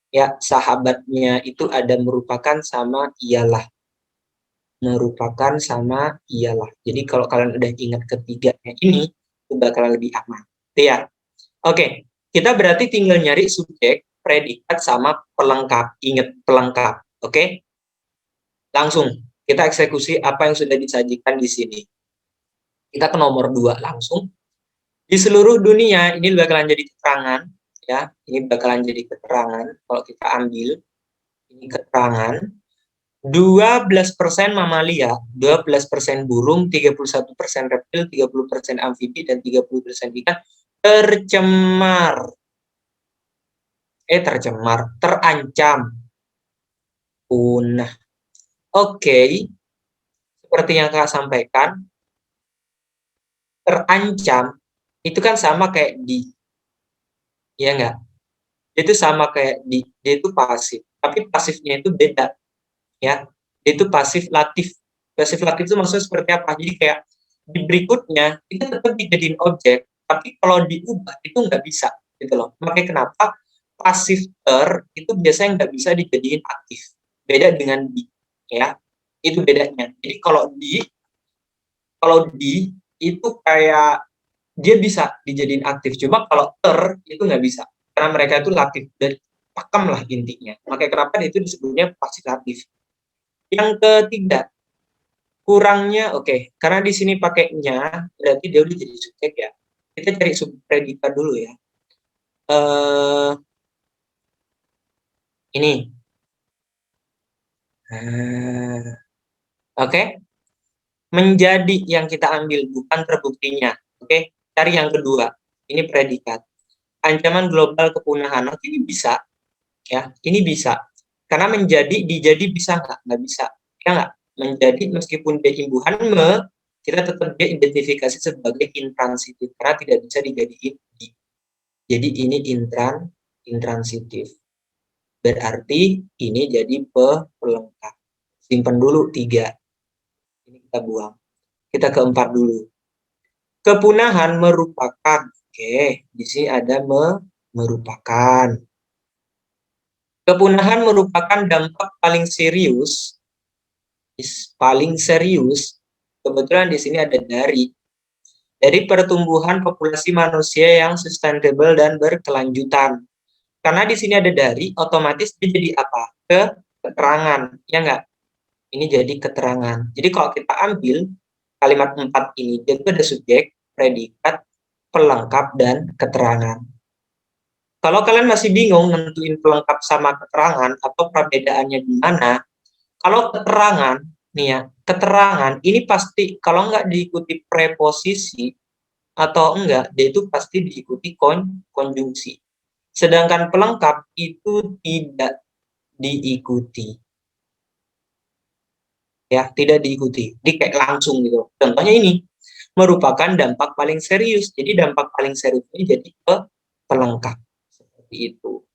Ya, sahabatnya itu ada merupakan sama ialah. Merupakan sama ialah. Jadi kalau kalian udah ingat ketiganya ini, itu bakalan lebih aman. Itu ya. Oke, kita berarti tinggal nyari subjek, predikat, sama pelengkap. Ingat pelengkap. Oke? Langsung kita eksekusi apa yang sudah disajikan di sini. Kita ke nomor 2 langsung. Di seluruh dunia, ini bakalan jadi keterangan. Ya, ini bakalan jadi keterangan. Kalau kita ambil, ini keterangan. 12% mamalia, 12% burung, 31% reptil, 30% amfibi, dan 30% ikan terancam punah. Oke, seperti yang Kak sampaikan, terancam itu kan sama kayak di, ya enggak? Itu sama kayak di, dia itu pasif, tapi pasifnya itu beda, ya. Dia itu pasif latif. Pasif latif itu maksudnya seperti apa? Jadi kayak di berikutnya itu tetap dijadiin objek, tapi kalau diubah itu nggak bisa, gitu loh. Makanya kenapa pasif itu biasanya nggak bisa dijadiin aktif. Beda dengan di, ya. Itu bedanya. Jadi kalau di itu kayak dia bisa dijadiin aktif, cuma kalau itu nggak bisa karena mereka itu latif dan pakem lah intinya. Makanya kenapa itu disebutnya pasif latif. Yang ketiga, kurangnya karena di sini pakainya berarti dia udah jadi subjek ya. Kita cari subpredikat dulu ya. Ini. Oke. Menjadi yang kita ambil bukan terbuktinya. Oke. Cari yang kedua. Ini predikat. Ancaman global kepunahan. Oke, ini bisa. Ya, ini bisa. Karena menjadi, dijadi bisa nggak? Nggak bisa. Ya nggak? Menjadi meskipun dia imbuhan kita tetap dia identifikasi sebagai intransitif karena tidak bisa dijadiin di. Jadi ini intransitif. Berarti ini jadi pelengkap. Simpan dulu 3. Ini kita buang. Kita ke 4 dulu. Kepunahan merupakan. Oke, di sini ada merupakan. Kepunahan merupakan dampak paling serius. Kebetulan di sini ada dari pertumbuhan populasi manusia yang sustainable dan berkelanjutan. Karena di sini ada dari, otomatis dia jadi apa? Keterangan, ya enggak? Ini jadi keterangan. Jadi kalau kita ambil kalimat 4 ini, itu ada subjek, predikat, pelengkap, dan keterangan. Kalau kalian masih bingung nentuin pelengkap sama keterangan atau perbedaannya di mana, kalau keterangan, nih ya, keterangan ini pasti kalau enggak diikuti preposisi atau enggak, dia itu pasti diikuti konjungsi. Sedangkan pelengkap itu tidak diikuti. Ya, tidak diikuti. Jadi kayak langsung gitu. Contohnya ini, merupakan dampak paling serius. Jadi dampak paling serius ini jadi pelengkap. Seperti itu.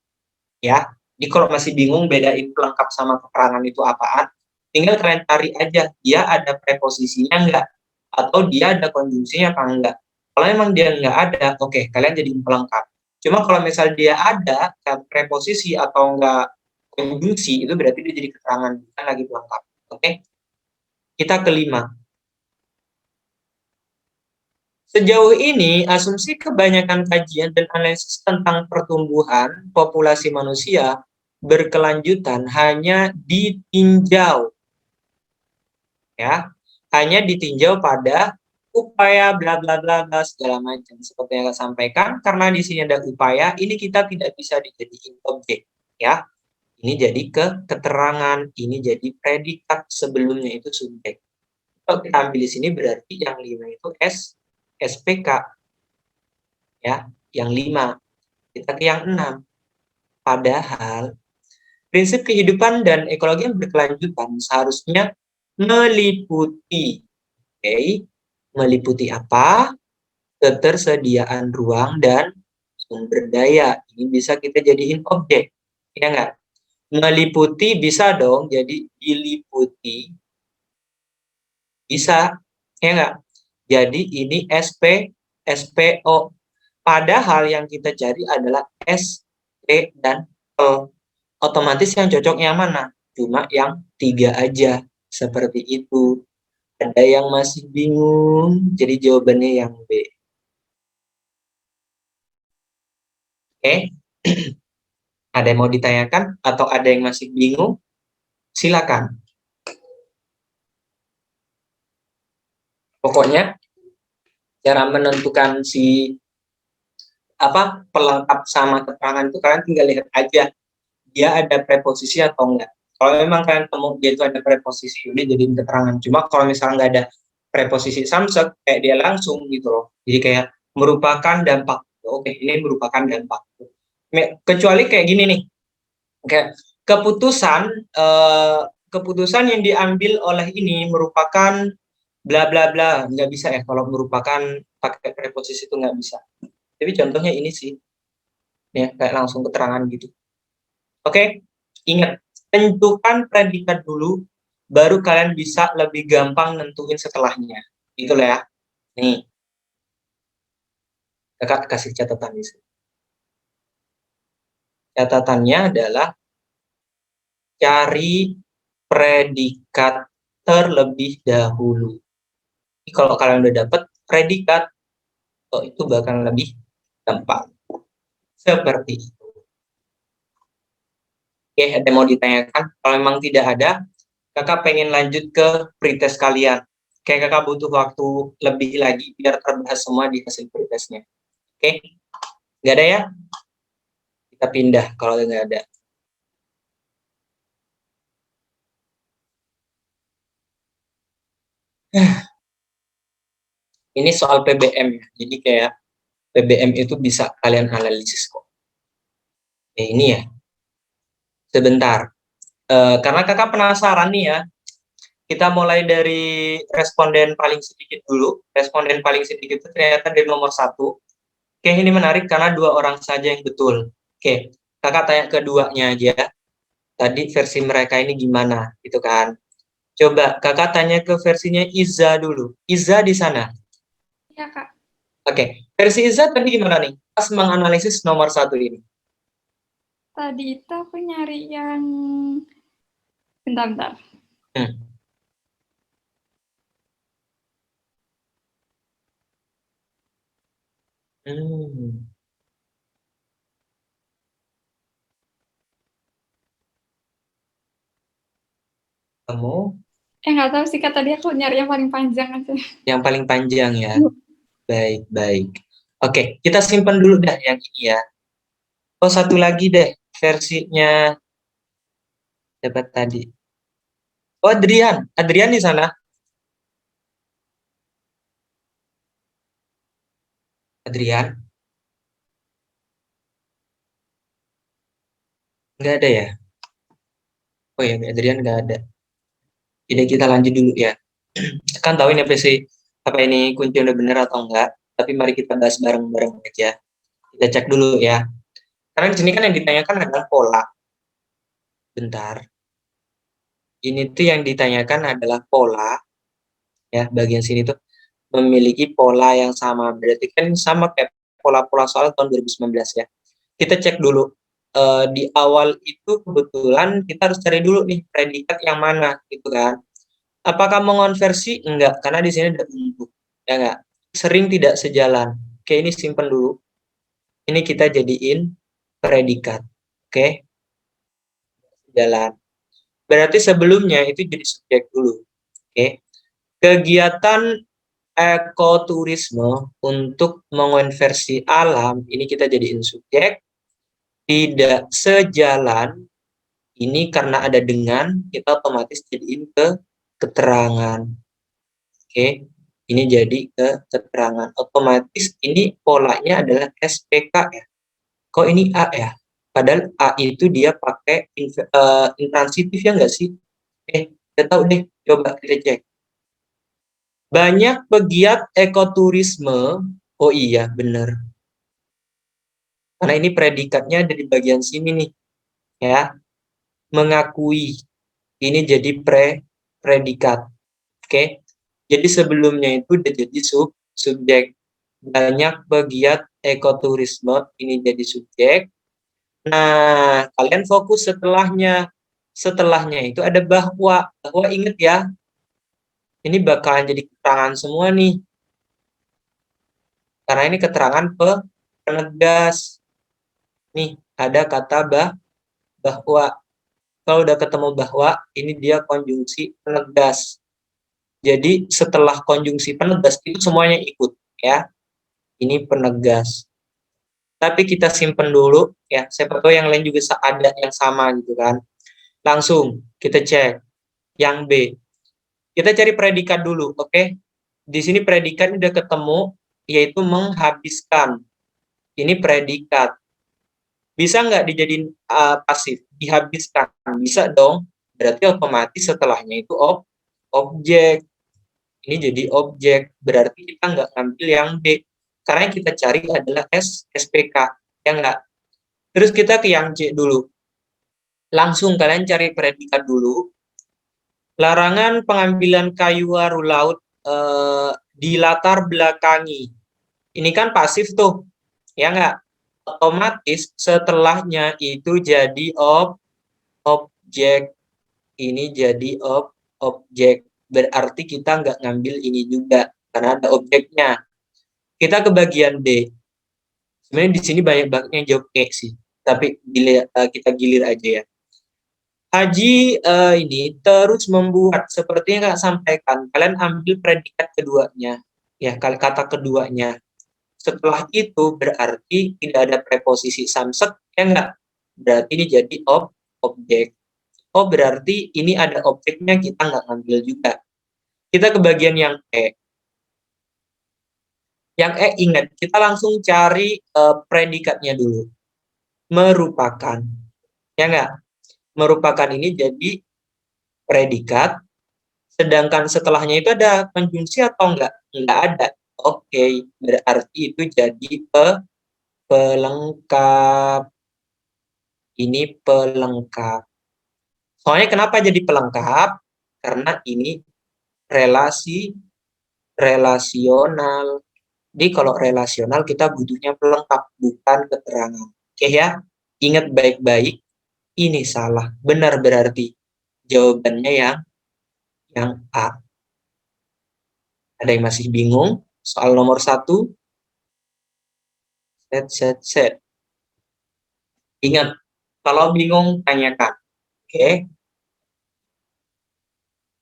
Ya. Jadi kalau masih bingung bedain pelengkap sama keterangan itu apaan, tinggal kalian cari aja, dia ada preposisinya enggak? Atau dia ada konjungsinya apa enggak? Kalau memang dia enggak ada, kalian jadi pelengkap. Cuma kalau misal dia ada preposisi atau enggak konjungsi, itu berarti dia jadi keterangan, bukan lagi pelengkap. Kita kelima. Sejauh ini, asumsi kebanyakan kajian dan analisis tentang pertumbuhan populasi manusia berkelanjutan hanya ditinjau, ya, hanya ditinjau pada upaya bla bla bla bla segala macam. Seperti yang saya sampaikan, karena di sini ada upaya, ini kita tidak bisa dijadikan objek, ya. Ini jadi keterangan, ini jadi predikat, sebelumnya itu subjek. Kalau kita ambil di sini berarti yang 5 itu SPK. Ya, yang 5. Kita ke yang 6. Padahal prinsip kehidupan dan ekologi yang berkelanjutan seharusnya meliputi meliputi apa? Ketersediaan ruang dan sumber daya. Ini bisa kita jadiin objek. Ya enggak? Meliputi bisa dong jadi diliputi. Bisa, ya nggak? Jadi ini SPO. Padahal yang kita cari adalah S, T, dan E. Otomatis yang cocok yang mana? Cuma yang 3 aja. Seperti itu. Ada yang masih bingung, jadi jawabannya yang B. Oke? Ada yang mau ditanyakan atau ada yang masih bingung? Silakan. Pokoknya cara menentukan si pelengkap sama keterangan itu kalian tinggal lihat aja dia ada preposisi atau enggak. Kalau memang kalian temu dia itu ada preposisi, udah jadiin keterangan. Cuma kalau misalnya nggak ada preposisi samsek, kayak dia langsung gitu loh. Jadi kayak merupakan dampak. Oke, ini merupakan dampak. Kecuali kayak gini nih, kayak keputusan keputusan yang diambil oleh ini merupakan bla bla bla, nggak bisa ya kalau merupakan pakai preposisi itu nggak bisa. Tapi contohnya ini sih, ya kayak langsung keterangan gitu. Oke, ingat tentukan predikat dulu, baru kalian bisa lebih gampang nentuin setelahnya. Itulah ya. Nih, kakak kasih catatan di sini. Catatannya adalah cari predikat terlebih dahulu. Jadi kalau kalian udah dapat predikat, oh itu bakal lebih gampang. Seperti itu. Oke, ada yang mau ditanyakan? Kalau memang tidak ada, kakak pengen lanjut ke pretest kalian. Kayak kakak butuh waktu lebih lagi biar terbahas semua di hasil pretestnya. Oke, nggak ada ya? Kita pindah kalau nggak ada. Ini soal PBM ya. Jadi kayak PBM itu bisa kalian analisis kok. Ini ya. Sebentar. Karena kakak penasaran nih ya. Kita mulai dari responden paling sedikit dulu. Responden paling sedikit itu ternyata dari nomor 1. Oke, ini menarik karena 2 orang saja yang betul. Oke, kakak tanya keduanya aja. Tadi versi mereka ini gimana, gitu kan? Coba kakak tanya ke versinya Iza dulu. Iza di sana.
Iya, Kak.
Oke, versi Iza tadi gimana nih? Pas menganalisis nomor 1 ini.
Tadi itu aku nyari yang... Bentar-bentar.
Hmm. Hmm. Kamu
Nggak tahu sih, Kak. Tadi aku nyari yang paling panjang aja.
yang paling panjang ya. Baik, baik. Oke, kita simpan dulu dah yang ini ya. Oh, satu lagi deh versinya dapat tadi. Oh, Adrian. Adrian di sana. Adrian. Nggak ada ya? Oh ya, Adrian nggak ada. Jadi kita lanjut dulu ya. Kan tahu ini apa ini kunci udah bener atau enggak. Tapi mari kita bahas bareng-bareng aja. Kita cek dulu ya. Karena di sini kan yang ditanyakan adalah pola. Bentar. Ini tuh yang ditanyakan adalah pola. Ya, bagian sini tuh memiliki pola yang sama. Berarti kan sama kayak pola-pola soal tahun 2019 ya. Kita cek dulu. Di awal itu kebetulan kita harus cari dulu nih predikat yang mana gitu kan. Apakah mengonversi? Enggak, karena di sini ada untuk. Ya enggak? Sering tidak sejalan. Oke, ini simpen dulu. Ini kita jadiin predikat. Oke, jalan. Berarti sebelumnya itu jadi subjek dulu. Oke. Kegiatan ekoturisme untuk mengonversi alam, ini kita jadiin subjek. Tidak sejalan, ini karena ada dengan, kita otomatis jadiin ke keterangan. Oke, ini jadi ke keterangan. Otomatis ini polanya adalah SPK ya. Kok ini A ya? Padahal A itu dia pakai intransitif ya nggak sih? Kita tahu deh, coba kita cek. Banyak pegiat ekoturisme, oh iya benar. Karena ini predikatnya ada di bagian sini nih, ya. Mengakui, ini jadi predikat. Oke, Jadi sebelumnya itu udah jadi subjek. Banyak pegiat ekoturisme, ini jadi subjek. Nah, kalian fokus setelahnya. Setelahnya itu ada bahwa. Bahwa inget ya, ini bakalan jadi keterangan semua nih. Karena ini keterangan penegas. Nih, ada kata bahwa. Kalau udah ketemu bahwa, ini dia konjungsi penegas. Jadi setelah konjungsi penegas itu semuanya ikut ya. Ini penegas. Tapi kita simpen dulu ya. Siapa tahu yang lain juga ada yang sama gitu kan. Langsung kita cek yang B. Kita cari predikat dulu, oke? Di sini predikat udah ketemu, yaitu menghabiskan. Ini predikat. Bisa nggak dijadiin pasif? Dihabiskan. Bisa dong. Berarti otomatis setelahnya itu objek. Ini jadi objek. Berarti kita nggak ngambil yang B. Karena yang kita cari adalah SPK. Ya nggak? Terus kita ke yang C dulu. Langsung kalian cari predikat dulu. Larangan pengambilan kayu waru laut di latar belakangi. Ini kan pasif tuh, ya nggak? Otomatis setelahnya itu jadi objek. Ini jadi objek. Berarti kita nggak ngambil ini juga, karena ada objeknya. Kita ke bagian D. Sebenarnya di sini banyak banget yang jawab E sih. Tapi kita gilir aja ya. Haji ini terus membuat seperti yang Kak sampaikan. Kalian ambil predikat keduanya, ya kata keduanya. Setelah itu berarti tidak ada preposisi samsek, ya enggak? Berarti ini jadi objek. Oh berarti ini ada objeknya, kita nggak ngambil juga. Kita ke bagian yang E. Yang E ingat, kita langsung cari predikatnya dulu. Merupakan, ya enggak? Merupakan ini jadi predikat. Sedangkan setelahnya itu ada konjungsi atau enggak? Enggak ada. Oke, berarti itu jadi pelengkap. Ini pelengkap. Soalnya kenapa jadi pelengkap? Karena ini relasional. Jadi kalau relasional kita butuhnya pelengkap, bukan keterangan. Oke ya, ingat baik-baik. Ini salah. Benar berarti jawabannya yang A. Ada yang masih bingung? Soal nomor 1, set. Ingat, kalau bingung tanyakan, oke?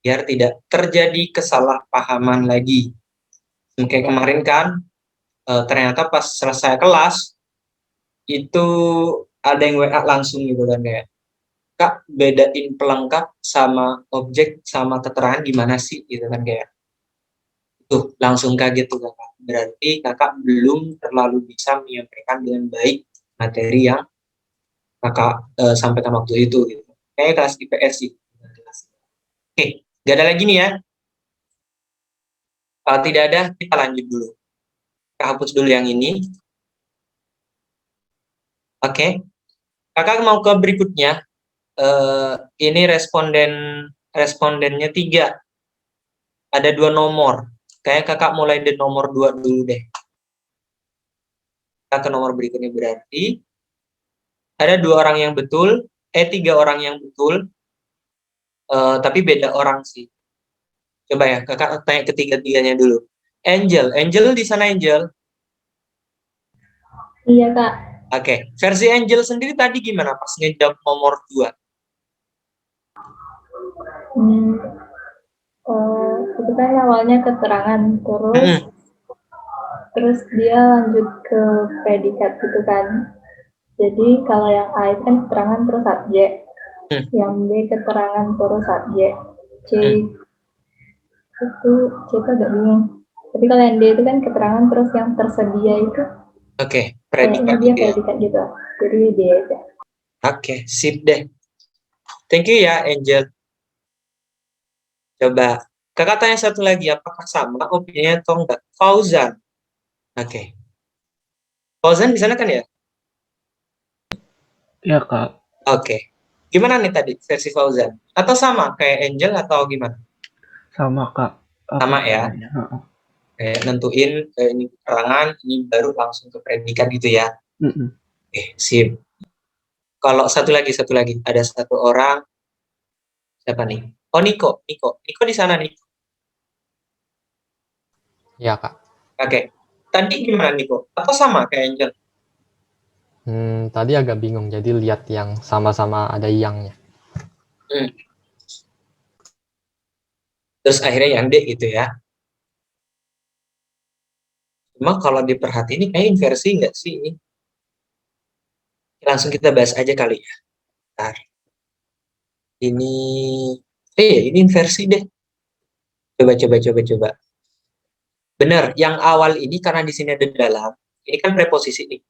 Biar tidak terjadi kesalahpahaman lagi. Kayak kemarin kan, ternyata pas selesai kelas, itu ada yang WA langsung gitu kan kayak, Kak, bedain pelengkap sama objek sama keterangan gimana sih? Gitu kan kayak, tuh langsung kaget tuh kakak. Berarti kakak belum terlalu bisa menyampaikan dengan baik materi yang kakak sampaikan waktu itu gitu. Kayak kelas IPS sih. Oke, gak ada lagi nih ya. Kalau tidak ada, kita lanjut dulu. Kita hapus dulu yang ini. Oke, kakak mau ke berikutnya. Ini respondennya 3. Ada 2 nomor. Kayak kakak mulai dari nomor 2 dulu deh. Kita ke nomor berikutnya berarti ada 2 orang yang betul, 3 orang yang betul, tapi beda orang sih. Coba ya, kakak tanya ketiga-tiganya dulu. Angel di sana Angel.
Iya, Kak.
Oke, versi Angel sendiri tadi gimana pas ngejawab nomor 2?
Itu kan awalnya keterangan, terus dia lanjut ke predikat gitu kan. Jadi kalau yang A itu kan keterangan terus subjek, yang B keterangan terus subjek, C itu agak bingung. Tapi kalau yang D itu kan keterangan terus yang tersedia itu.
Oke, predikat
dia predikat gitu. Jadi D aja.
Oke, sip deh. Thank you ya Angel. Coba kakak tanya satu lagi, apakah sama opininya atau enggak? Fauzan. Oke. Fauzan di sana kan ya?
Iya, Kak.
Oke. Gimana nih tadi versi Fauzan? Atau sama kayak Angel atau gimana?
Sama, Kak.
Sama ya.
Caranya. Heeh.
Kayak nentuin ini keterangan, ini baru langsung ke predikat gitu ya. Sip. Kalau satu lagi, ada satu orang, siapa nih? Oh, Niko di sana nih.
Iya, Kak.
Oke. Tadi gimana Niko? Atau sama kayak Angel?
Tadi agak bingung, jadi lihat yang sama-sama ada yangnya.
Terus akhirnya yang D gitu ya. Cuma kalau diperhatiin kayak inversi nggak sih ini? Langsung kita bahas aja kali ya. Bentar. Ini inversi deh. Coba. Benar, yang awal ini karena di sini ada dalam, ini kan preposisi nih.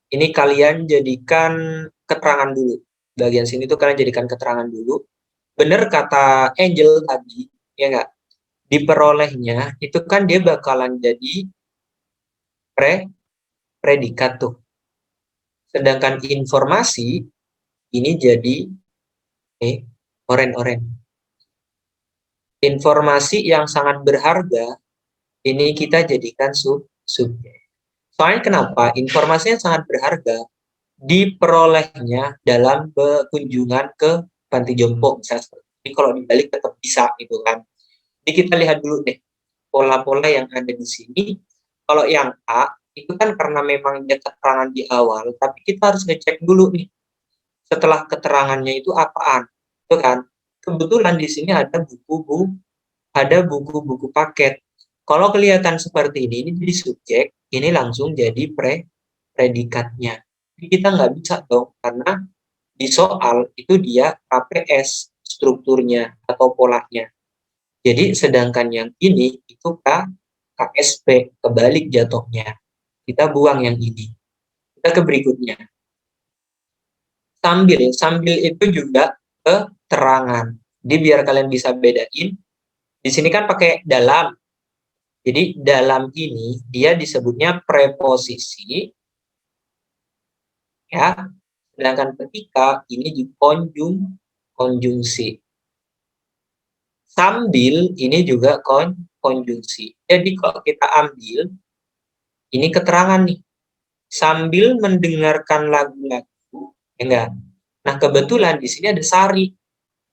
Ini kalian jadikan keterangan dulu. Bagian sini tuh kalian jadikan keterangan dulu. Benar kata Angel tadi, ya nggak? Diperolehnya itu kan dia bakalan jadi predikat tuh. Sedangkan informasi ini jadi oren. Informasi yang sangat berharga ini kita jadikan subjek. Soalnya kenapa? Informasinya sangat berharga, diperolehnya dalam kunjungan ke panti jompo misalnya. Jadi kalau dibalik tetap bisa gitu kan. Jadi kita lihat dulu deh pola-pola yang ada di sini. Kalau yang A itu kan karena memang dia keterangan di awal, tapi kita harus ngecek dulu nih setelah keterangannya itu apaan, itu kan. Kebetulan di sini ada buku-buku paket. Kalau kelihatan seperti ini jadi subjek, ini langsung jadi predikatnya. Jadi kita nggak bisa dong, karena di soal itu dia KPS strukturnya atau polanya. Jadi sedangkan yang ini itu KSP, kebalik jatuhnya. Kita buang yang ini. Kita ke berikutnya. Sambil itu juga keterangan. Jadi biar kalian bisa bedain, di sini kan pakai dalam. Jadi dalam ini dia disebutnya preposisi, ya. Sedangkan ketika ini di konjungsi. Sambil ini juga konjungsi. Jadi kalau kita ambil ini keterangan nih, sambil mendengarkan lagu-lagu, ya enggak. Nah kebetulan di sini ada sari.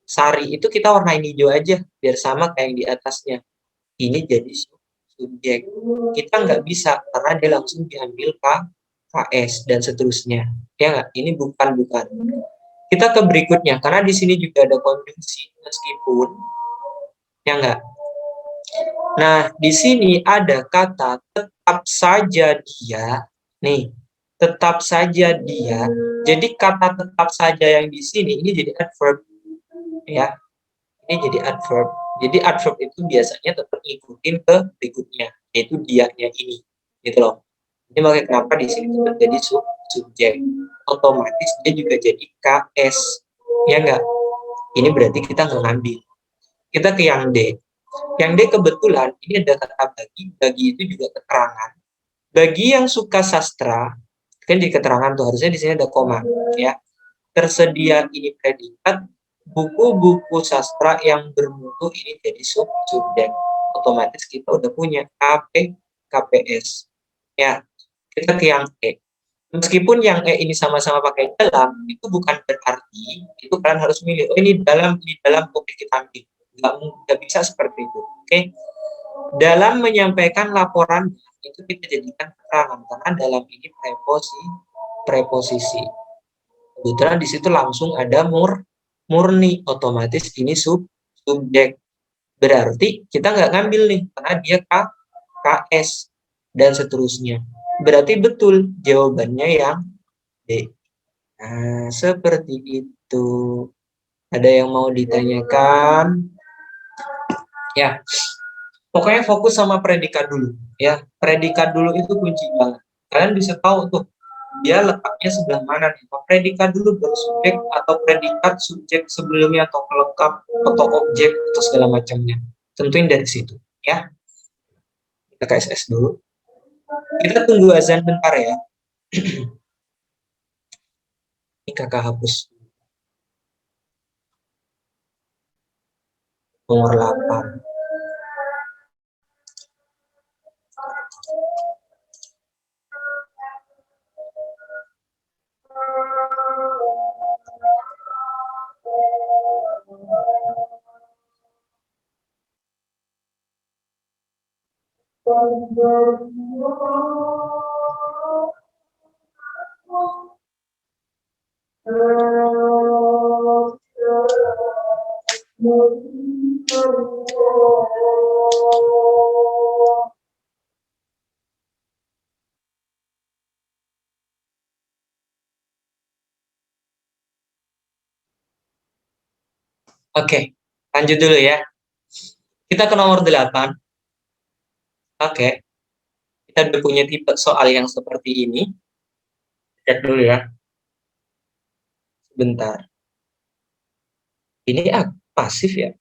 Sari itu kita warnain hijau aja biar sama kayak yang di atasnya. Ini jadi subjek. Kita nggak bisa karena dia langsung diambil KS dan seterusnya. Ya nggak? Ini bukan. Kita ke berikutnya karena di sini juga ada konjungsi meskipun ya nggak. Nah di sini ada kata tetap saja dia. Nih tetap saja dia. Jadi kata tetap saja yang di sini ini jadi adverb. Ya, ini jadi adverb. Jadi adverb itu biasanya tetap ngikutin ke berikutnya, yaitu dianya ini, gitu loh. Ini makanya kenapa di sini tetap jadi subjek. Otomatis dia juga jadi KS, ya enggak? Ini berarti kita nggak ngambil. Kita ke yang D. Yang D kebetulan ini ada kata bagi itu juga keterangan. Bagi yang suka sastra, kan di keterangan tuh harusnya di sini ada koma, ya. Tersedia ini predikat, buku-buku sastra yang bermutu ini jadi subjek. Otomatis kita udah punya KPS. Ya, kita ke yang E. Meskipun yang E ini sama-sama pakai dalam, itu bukan berarti itu kalian harus milih. Oh ini dalam topik kita ambil. Nggak bisa seperti itu. Oke. Dalam menyampaikan laporan itu kita jadikan keterangan karena dalam ini preposisi. Kebetulan di situ langsung ada murni, otomatis ini subjek. Berarti kita nggak ngambil nih karena dia KS dan seterusnya. Berarti betul jawabannya yang D. Nah, seperti itu. Ada yang mau ditanyakan? Ya, pokoknya fokus sama predikat dulu. Ya, predikat dulu itu kunci banget. Kalian bisa tahu tuh dia letaknya sebelah mana nih? Predikat dulu baru subjek atau predikat subjek sebelumnya atau pelengkap atau objek atau segala macamnya. Tentuin dari situ, ya. Kita KSS dulu. Kita tunggu azan bentar ya. Ini kakak hapus. Nomor 8. Oke, lanjut dulu ya. Kita ke nomor 8. Oke, kita udah punya tipe soal yang seperti ini. Cek dulu ya. Sebentar. Ini pasif ya?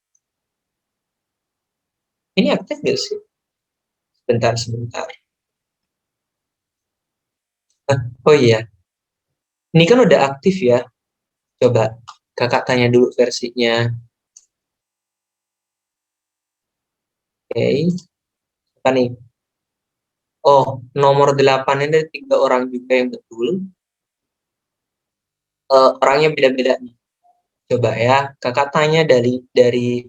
Ini aktif nggak sih? Sebentar. Oh iya, ini kan udah aktif ya. Coba kakak tanya dulu versinya. Oke, apa nih? Oh, nomor 8 ini ada 3 orang juga yang betul. Orangnya beda-beda nih. Coba ya, kakak tanya dari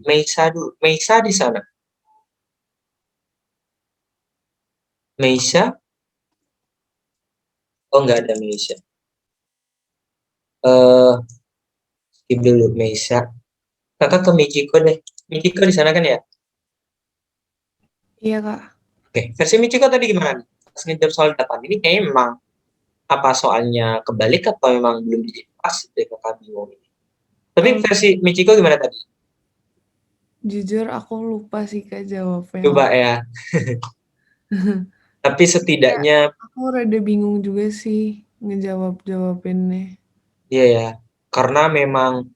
Meisa dulu. Meisa di sana. Meisa? Oh, nggak ada Meisa. Eh, skip dulu Meisa. Kakak ke Michiko deh. Michiko di sana kan ya?
Iya, Kak.
Oke, versi Michiko tadi gimana nih? Pas ngejawab soal 8 ini kayaknya memang apa soalnya kebalik atau memang belum dijawab pas deh kakak bingung ini. Tapi
Kalau
versi Michiko gimana tadi?
jujur aku lupa sih, Kak, jawabnya.
Coba ya. Tapi
Kayak
setidaknya
aku rada bingung juga sih ngejawabinnya.
iya ya. Karena memang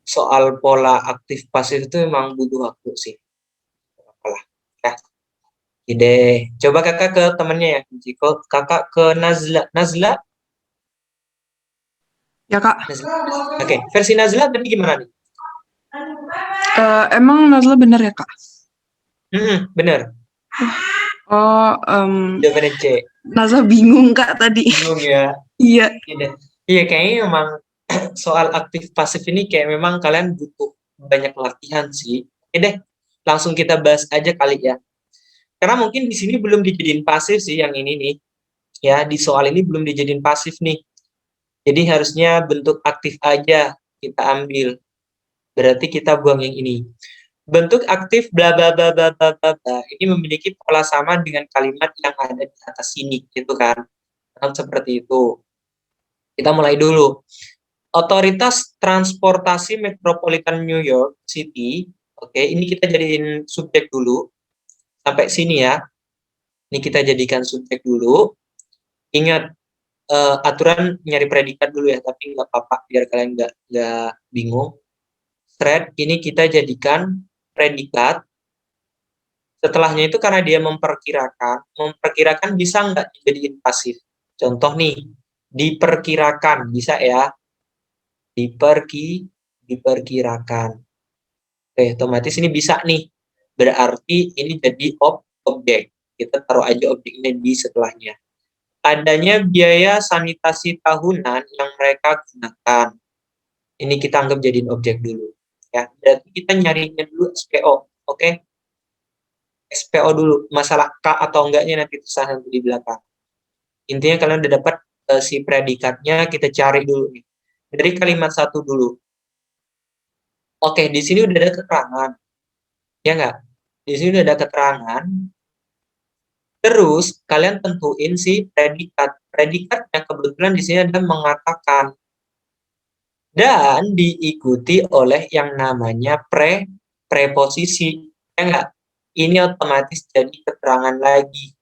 soal pola aktif pasif itu memang butuh waktu sih. Apalah. Ya, ide. Coba kakak ke temennya ya, Michiko. Kakak ke Nazla. Nazla?
Ya Kak,
Nazla. Oke, versi Nazla tadi gimana nih?
emang Nazla bener ya Kak?
Bener.
Oh,
Jawabannya C.
Nazla bingung Kak tadi.
Bingung ya.
Iya.
Iya, kayaknya memang soal aktif pasif ini kayak memang kalian butuh banyak latihan sih. Oke deh, langsung kita bahas aja kali ya. Karena mungkin di sini belum dijadiin pasif sih yang ini nih. Ya, di soal ini belum dijadiin pasif nih. Jadi harusnya bentuk aktif aja kita ambil. Berarti kita buang yang ini. Bentuk aktif bla bla bla bla bla bla bla ini memiliki pola sama dengan kalimat yang ada di atas sini, gitu kan? Kan seperti itu. Kita mulai dulu. Otoritas Transportasi Metropolitan New York City. Oke, ini kita jadiin subjek dulu. Sampai sini ya. Ini kita jadikan subjek dulu. Ingat, aturan nyari predikat dulu ya, tapi nggak apa-apa biar kalian nggak bingung. Thread ini kita jadikan predikat. Setelahnya itu karena dia memperkirakan bisa nggak dijadiin pasif. Contoh nih, diperkirakan bisa ya, diperkirakan. Oke, otomatis ini bisa nih. Berarti ini jadi objek. Kita taruh aja objeknya di setelahnya. Adanya biaya sanitasi tahunan yang mereka gunakan. Ini kita anggap jadiin objek dulu. Ya, berarti kita nyarinya dulu SPO. Oke? SPO dulu. Masalah K atau enggaknya nanti terserah nanti di belakang. Intinya kalian udah dapat si predikatnya, kita cari dulu nih. Dari kalimat satu dulu. Oke, di sini udah ada keterangan. Ya nggak? Di sini udah ada keterangan. Terus kalian tentuin si predikat. Predikatnya kebetulan di sini ada mengatakan dan diikuti oleh yang namanya preposisi. Ya nggak? Ini otomatis jadi keterangan lagi.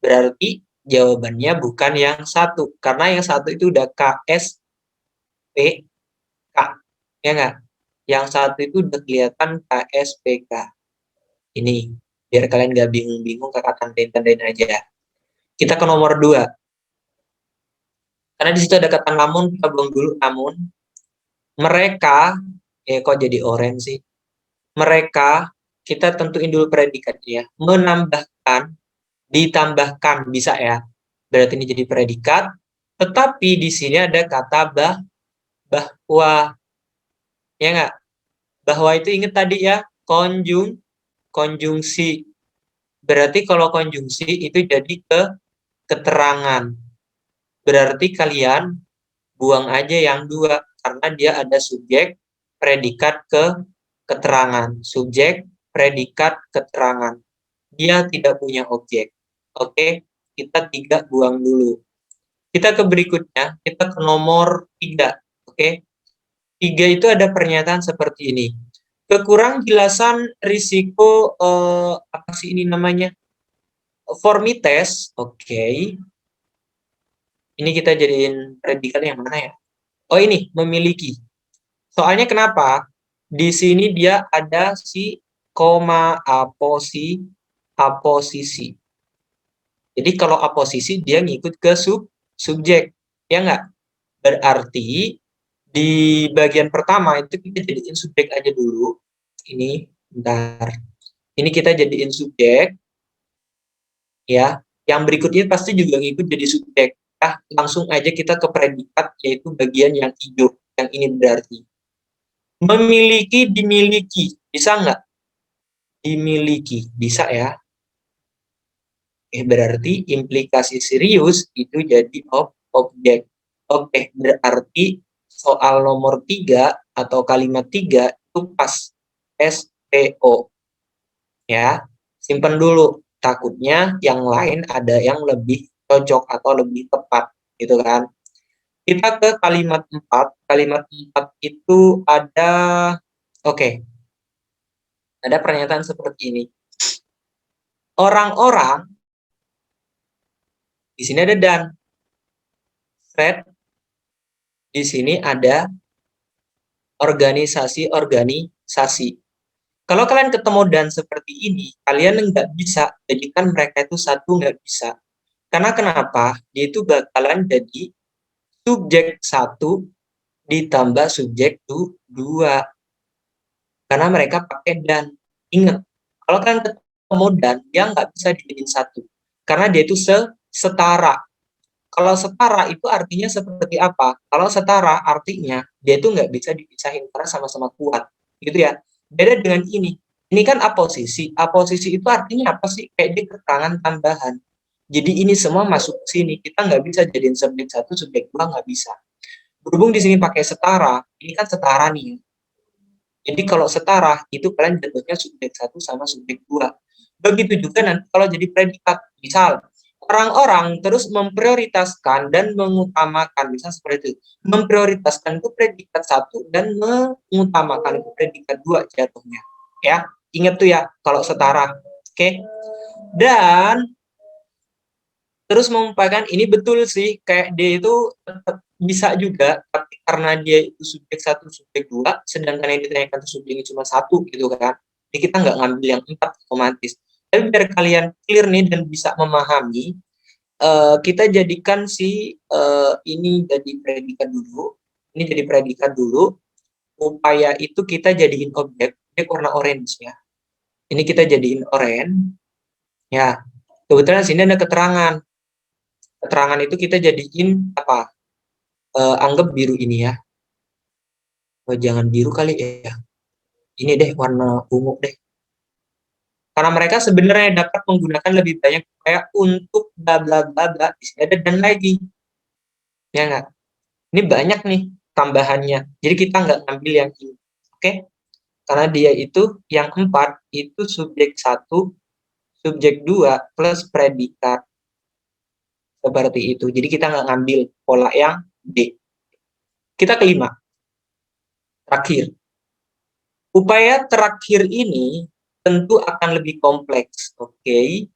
Berarti jawabannya bukan yang satu. Karena yang satu itu udah KSPK. Ya nggak? Yang satu itu udah kelihatan KSPK. Ini, biar kalian nggak bingung-bingung, kakak tandain aja. Kita ke nomor 2. Karena di situ ada kata namun, kita buang dulu namun. Mereka, kok jadi orange sih? Mereka, kita tentuin dulu predikatnya. Menambahkan, ditambahkan, bisa ya. Berarti ini jadi predikat. Tetapi di sini ada kata bahwa. Ya nggak? Bahwa itu ingat tadi ya, konjungsi. Berarti kalau konjungsi itu jadi keterangan. Berarti kalian buang aja yang 2 karena dia ada subjek, predikat, keterangan. Subjek, predikat, keterangan. Dia tidak punya objek. Oke, kita 3 buang dulu. Kita ke berikutnya, kita ke nomor 3. Oke, 3 itu ada pernyataan seperti ini. Kekurang jelasan risiko apa sih ini namanya? Formites. Oke. Ini kita jadiin predikat yang mana ya? Oh ini, memiliki. Soalnya kenapa? Di sini dia ada si koma aposisi. Jadi kalau aposisi dia ngikut ke subjek. Ya enggak? Berarti di bagian pertama itu kita jadiin subjek aja dulu. Ini, bentar. Ini kita jadiin subjek. Ya, yang berikutnya pasti juga ngikut jadi subjek. Nah, langsung aja kita ke predikat, yaitu bagian yang hijau. Yang ini berarti. Memiliki, dimiliki. Bisa nggak? Dimiliki. Bisa ya. Berarti implikasi serius itu jadi objek. Oke, berarti soal nomor 3 atau kalimat 3 itu pas SPO. Ya, simpen dulu. Takutnya yang lain ada yang lebih cocok atau lebih tepat, gitu kan. Kita ke kalimat 4. Kalimat 4 itu ada, oke, ada pernyataan seperti ini. Orang-orang, di sini ada dan. Fred, di sini ada organisasi. Kalau kalian ketemu dan seperti ini, kalian nggak bisa jadikan mereka itu satu, nggak bisa. Karena kenapa? Dia itu bakalan jadi subjek 1 ditambah subjek 2. Karena mereka pakai dan. Ingat, kalau kalian ketemu dan, dia nggak bisa dijadiin satu. Karena dia itu setara. Kalau setara itu artinya seperti apa? Kalau setara artinya dia itu nggak bisa dipisahin karena sama-sama kuat, gitu ya. Beda dengan ini. Ini kan aposisi. Aposisi itu artinya apa sih? Kayak dia keterangan tambahan. Jadi ini semua masuk ke sini. Kita nggak bisa jadiin subjek 1, subjek 2, nggak bisa. Berhubung di sini pakai setara, ini kan setara nih. Jadi kalau setara, itu kalian jatuhnya subjek 1 sama subjek 2. Begitu juga nanti kalau jadi predikat. Misal, orang-orang terus memprioritaskan dan mengutamakan, misal seperti itu. Memprioritaskan itu predikat 1 dan mengutamakan itu predikat 2 jatuhnya. Ya, ingat tuh ya kalau setara. Oke. Dan terus mengumpulkan ini betul sih, kayak dia itu tetap bisa juga, tapi karena dia itu subjek 1, subjek 2, sedangkan yang ditanyakan itu subjeknya cuma 1 gitu kan. Jadi kita nggak ngambil yang 4 otomatis. Tapi biar kalian clear nih dan bisa memahami, kita jadikan ini jadi predikat dulu. Ini jadi predikat dulu. Upaya itu kita jadiin objek warna orange ya. Ini kita jadiin orange. Ya, kebetulan sini ada keterangan. Keterangan itu kita jadiin apa? Anggap biru ini ya. Oh, jangan biru kali ya. Ini deh warna ungu deh. Karena mereka sebenarnya dapat menggunakan lebih banyak kayak untuk bla bla bla bla. Di sini ada dan lagi. Ya nggak? Ini banyak nih tambahannya. Jadi kita nggak ngambil yang ini. Oke? Karena dia itu yang 4 itu subjek 1, subjek 2 plus predikat. Seperti itu. Jadi kita nggak ngambil pola yang D. Kita kelima. Terakhir. Upaya terakhir ini tentu akan lebih kompleks. Oke.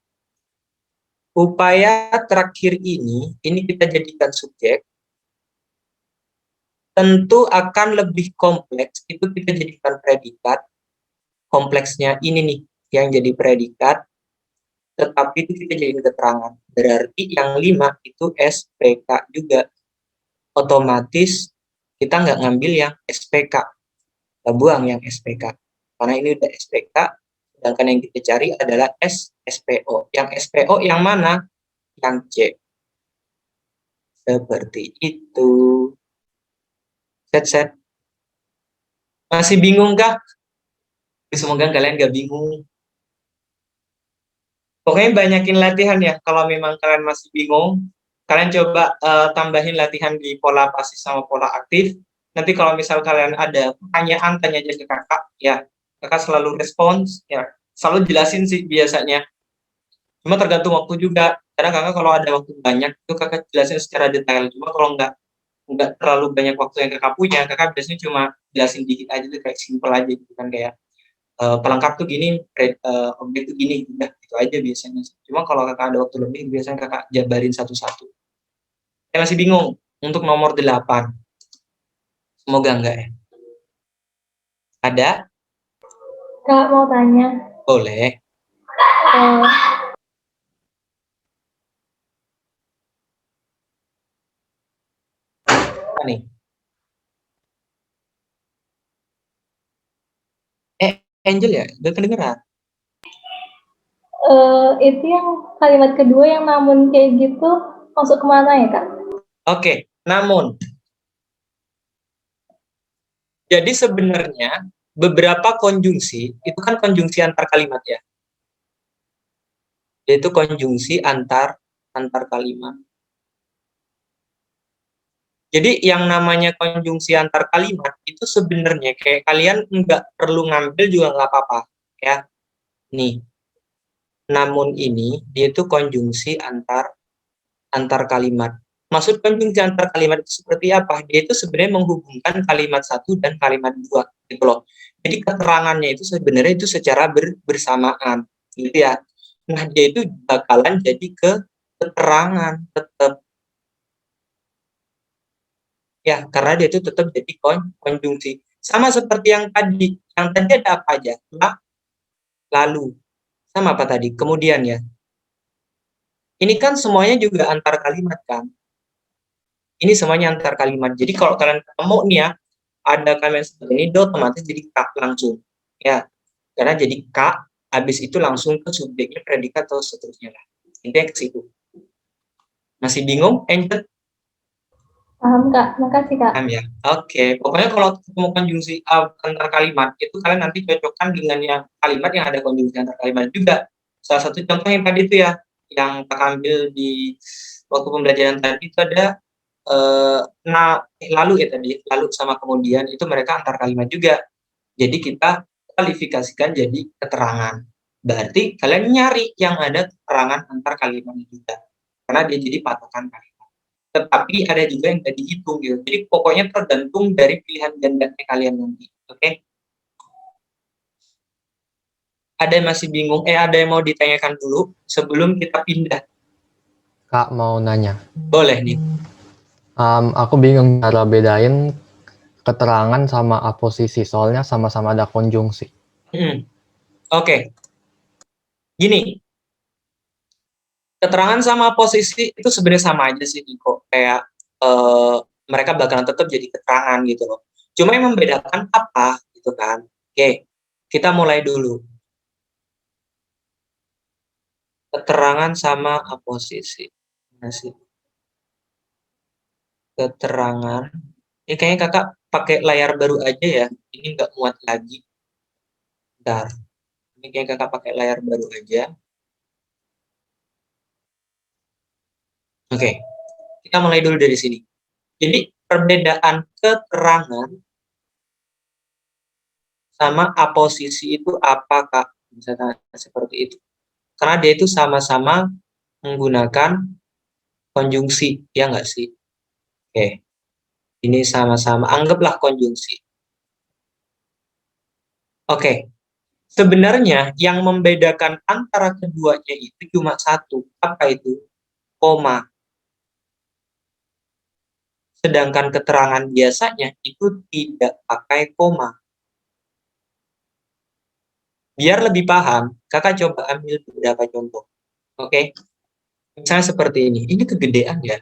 Upaya terakhir ini kita jadikan subjek. Tentu akan lebih kompleks, itu kita jadikan predikat. Kompleksnya ini nih, yang jadi predikat. Tetapi itu kita jadikan keterangan. Berarti yang 5 itu SPK juga. Otomatis kita nggak ngambil yang SPK. Kita buang yang SPK. Karena ini udah SPK, sedangkan yang kita cari adalah SPO. Yang SPO yang mana? Yang C. Seperti itu. Set. Masih bingung kah? Semoga kalian nggak bingung. Pokoknya banyakin latihan ya. Kalau memang kalian masih bingung, kalian coba tambahin latihan di pola pasif sama pola aktif. Nanti kalau misal kalian ada pertanyaan, tanya aja ke kakak. Ya, kakak selalu respons. Ya, selalu jelasin sih biasanya. Cuma tergantung waktu juga. Karena kakak kalau ada waktu banyak, itu kakak jelasin secara detail. Cuma kalau nggak terlalu banyak waktu yang kakak punya, kakak biasanya cuma jelasin dikit aja tuh kayak simple aja gitu kan, kayak pelengkap tuh gini, objek tuh gini, udah itu aja biasanya. Cuma kalau kakak ada waktu lebih, biasanya kakak jabarin satu-satu. Saya masih bingung untuk nomor 8. Semoga enggak ya. Ada?
Kak mau tanya,
Boleh.
eh,
Apa nih? Angel ya? Udah kedengeran?
itu yang kalimat kedua yang namun kayak gitu masuk kemana ya Kak?
Oke, namun. Jadi sebenarnya beberapa konjungsi, itu kan konjungsi antar kalimat ya. Yaitu konjungsi antar kalimat. Jadi yang namanya konjungsi antar kalimat itu sebenarnya kayak kalian nggak perlu ngambil juga nggak apa-apa ya. Nih, namun ini dia itu konjungsi antar kalimat. Maksud konjungsi antar kalimat itu seperti apa? Dia itu sebenarnya menghubungkan kalimat satu dan kalimat dua gitu loh. Jadi keterangannya itu sebenarnya itu secara bersamaan gitu ya. Nah, dia itu bakalan jadi keterangan tetap. Ya, karena dia itu tetap jadi konjungsi. Sama seperti yang tadi. Yang tadi ada apa aja? Lalu. Sama apa tadi? Kemudian ya. Ini kan semuanya juga antar kalimat kan? Ini semuanya antar kalimat. Jadi kalau kalian ketemu nih ya, ada kalimat seperti ini, dia otomatis jadi K langsung. Ya, karena jadi K, habis itu langsung ke subjeknya, predikat, atau seterusnya lah. Intinya ke situ. Masih bingung, Angel?
Paham Kak, makasih Kak.
Paham ya? Oke, pokoknya kalau ketemu konjungsi antar kalimat, itu kalian nanti cocokkan dengan yang kalimat yang ada konjungsi antar kalimat juga. Salah satu contoh yang tadi itu ya, yang kita ambil di waktu pembelajaran tadi itu ada lalu ya tadi, lalu sama kemudian itu mereka antar kalimat juga. Jadi kita kualifikasikan jadi keterangan. Berarti kalian nyari yang ada keterangan antar kalimat juga. Karena dia jadi patokan kalimat. Tetapi ada juga yang tadi dihitung gitu. Jadi pokoknya tergantung dari pilihan gandanya kalian nanti. Oke? Ada yang masih bingung? Ada yang mau ditanyakan dulu sebelum kita pindah?
Kak mau nanya.
Boleh nih.
Aku bingung cara bedain keterangan sama aposisi, soalnya sama-sama ada konjungsi.
Oke. Gini, keterangan sama posisi itu sebenarnya sama aja sih, Niko. Kayak mereka bakalan tetap jadi keterangan gitu loh. Cuma yang membedakan apa gitu kan. Oke, kita mulai dulu. Keterangan sama aposisi. Masih. Keterangan. Ini kayaknya kakak pakai layar baru aja ya. Ini nggak muat lagi. Bentar. Ini kayaknya kakak pakai layar baru aja. Oke, kita mulai dulu dari sini. Jadi perbedaan keterangan sama aposisi itu apa, Kak? Misalkan seperti itu. Karena dia itu sama-sama menggunakan konjungsi, ya nggak sih? Oke, ini sama-sama, anggaplah konjungsi. Oke, sebenarnya yang membedakan antara keduanya itu cuma satu. Apa itu? Koma. Sedangkan keterangan biasanya itu tidak pakai koma. Biar lebih paham, kakak coba ambil beberapa contoh. Oke, misalnya seperti ini. Ini kegedean ya.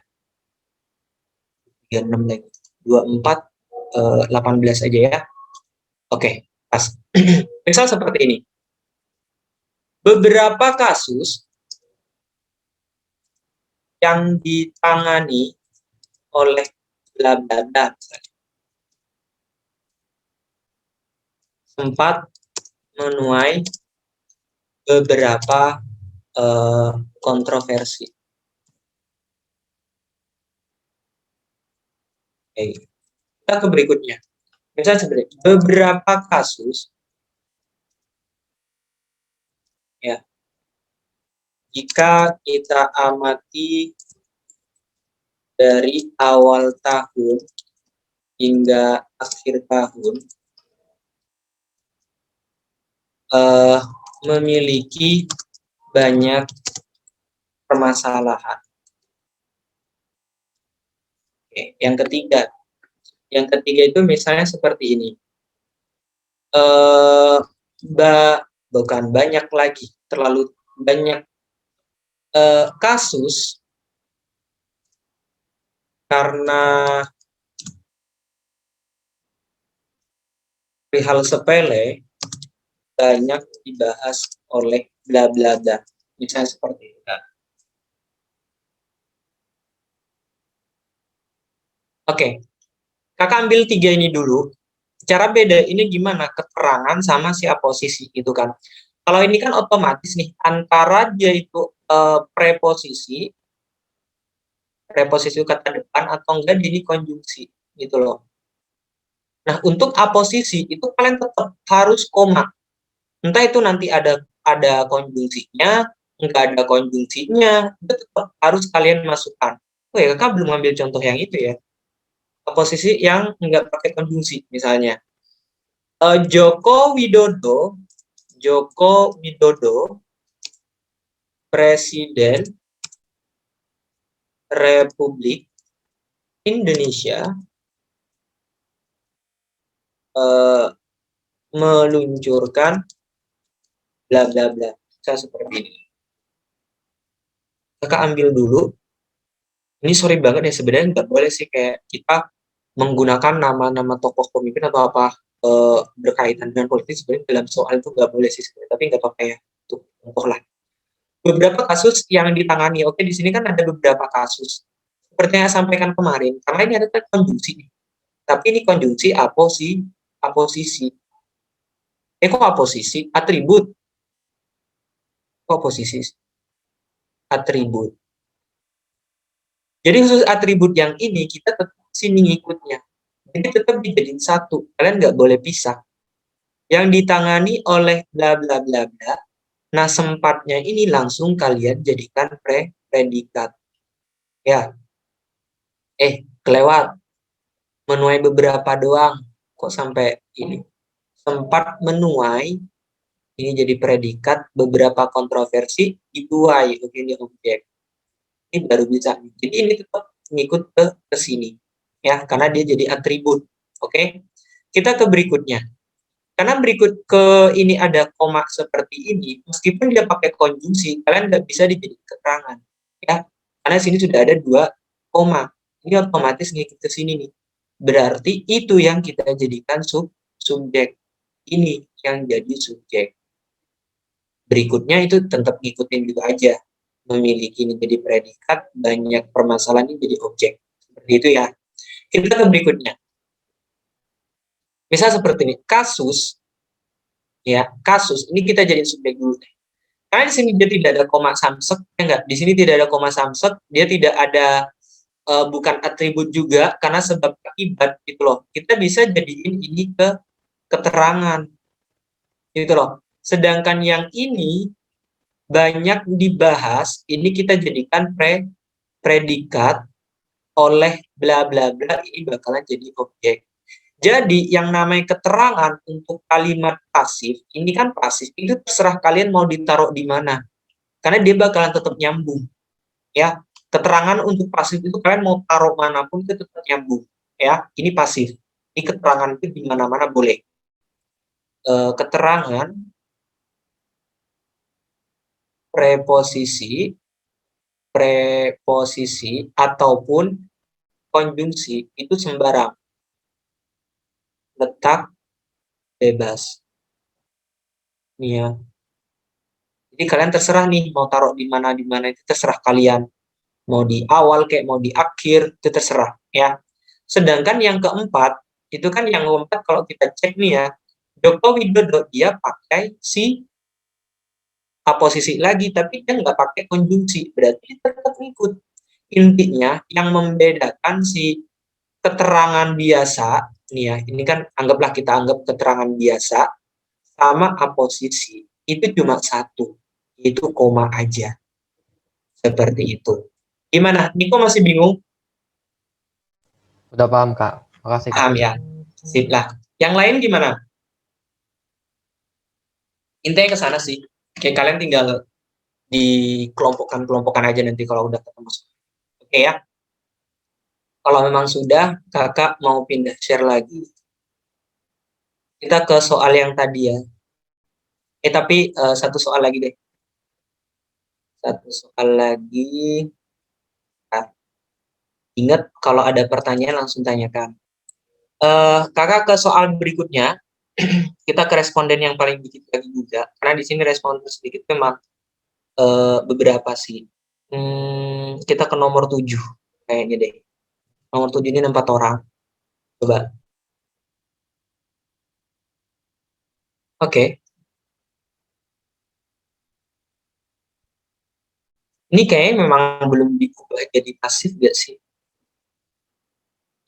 36 lagi. 24, 18 aja ya. Oke, pas. Misal seperti ini. Beberapa kasus yang ditangani oleh bla bla bla sempat menuai beberapa kontroversi. Oke. Kita ke berikutnya. Misalnya sebenarnya beberapa kasus ya, jika kita amati dari awal tahun hingga akhir tahun, memiliki banyak permasalahan. Oke, yang ketiga itu misalnya seperti ini. Bukan banyak lagi, terlalu banyak kasus karena hal sepele banyak dibahas oleh bla bla bla. Misalnya seperti itu. Oke, kakak ambil 3 ini dulu. Cara beda ini gimana? Keterangan sama si aposisi itu kan. Kalau ini kan otomatis nih, antara dia itu preposisi kata depan atau enggak ini konjungsi gitu loh. Nah, untuk aposisi itu kalian tetap harus koma. Entah itu nanti ada konjungsinya, enggak ada konjungsinya, itu tetap harus kalian masukkan. Oh ya, kakak belum ambil contoh yang itu ya. Aposisi yang enggak pakai konjungsi misalnya. Joko Widodo Presiden Republik Indonesia meluncurkan bla bla bla. Saya seperti ini. Kakak ambil dulu. Ini sorry banget ya, sebenarnya nggak boleh sih kayak kita menggunakan nama-nama tokoh pemimpin atau apa berkaitan dengan politik. Sebenarnya dalam soal itu nggak boleh sih sebenarnya, tapi nggak apa-apa ya. Tuh, contoh lah. Beberapa kasus yang ditangani. Oke, di sini kan ada beberapa kasus. Seperti yang saya sampaikan kemarin, karena ini ada konjungsi. Tapi ini konjungsi aposisi. Kok aposisi? Atribut. Kok aposisi? Atribut. Jadi khusus atribut yang ini kita tetap sini ngikutnya. Jadi tetap dijadiin satu. Kalian nggak boleh pisah. Yang ditangani oleh bla bla bla bla. Nah, sempatnya ini langsung kalian jadikan predikat. Ya. Kelewat. Menuai beberapa doang. Kok sampai ini? Sempat menuai. Ini jadi predikat. Beberapa kontroversi dituai. Oke, ini objek. Ini baru bisa. Jadi ini tetap ngikut ke sini. Ya, karena dia jadi atribut. Oke. Kita ke berikutnya. Karena berikut ke ini ada koma seperti ini, meskipun dia pakai konjungsi, kalian nggak bisa dijadikan keterangan. Ya, karena sini sudah ada 2 koma. Ini otomatis ngikut ke sini nih. Berarti itu yang kita jadikan subjek. Ini yang jadi subjek. Berikutnya itu tetap ngikutin juga aja. Memiliki ini jadi predikat, banyak permasalahan ini jadi objek. Seperti itu ya. Kita ke berikutnya. Misal seperti ini, kasus, ya, kasus, ini kita jadi subjek dulu. Karena di sini dia tidak ada koma samsek, ya enggak? Di sini tidak ada koma samsek, dia tidak ada, bukan atribut juga, karena sebab akibat, gitu loh. Kita bisa jadiin ini ke keterangan, gitu loh. Sedangkan yang ini, banyak dibahas, ini kita jadikan predikat oleh bla bla bla, ini bakalan jadi objek. Jadi yang namanya keterangan untuk kalimat pasif, ini kan pasif, itu terserah kalian mau ditaruh di mana. Karena dia bakalan tetap nyambung. Ya, keterangan untuk pasif itu kalian mau taruh manapun itu tetap nyambung. Ya, ini pasif. Ini keterangan itu di mana-mana boleh. Keterangan preposisi ataupun konjungsi itu sembarang. Letak bebas. Nih ya. Jadi kalian terserah nih mau taruh di mana itu terserah kalian. Mau di awal kayak mau di akhir itu terserah ya. Sedangkan yang keempat itu kan yang keempat kalau kita cek nih ya, Joko Widodo dia pakai si aposisi lagi, tapi dia nggak pakai konjungsi, berarti tetap ngikut. Intinya yang membedakan si keterangan biasa, nih ya, ini kan anggaplah kita anggap keterangan biasa sama aposisi, itu cuma satu, itu koma aja. Seperti itu. Gimana? Niko masih bingung?
Udah paham, Kak. Makasih, Kak.
Paham ya? Sip lah. Yang lain gimana? Intinya ke sana sih. Kayak kalian tinggal dikelompokkan aja nanti kalau udah ketemu. Oke ya? Kalau memang sudah, kakak mau pindah share lagi. Kita ke soal yang tadi ya. Tapi satu soal lagi deh. Satu soal lagi. Nah, ingat kalau ada pertanyaan langsung tanyakan. Kakak ke soal berikutnya. Kita ke responden yang paling dikit lagi juga. Karena di sini responden sedikit memang beberapa sih. Kita ke nomor 7 kayaknya deh. Nomor 7 ini 4 orang. Coba. Oke. Ini kayaknya memang belum diubah jadi pasif gak sih?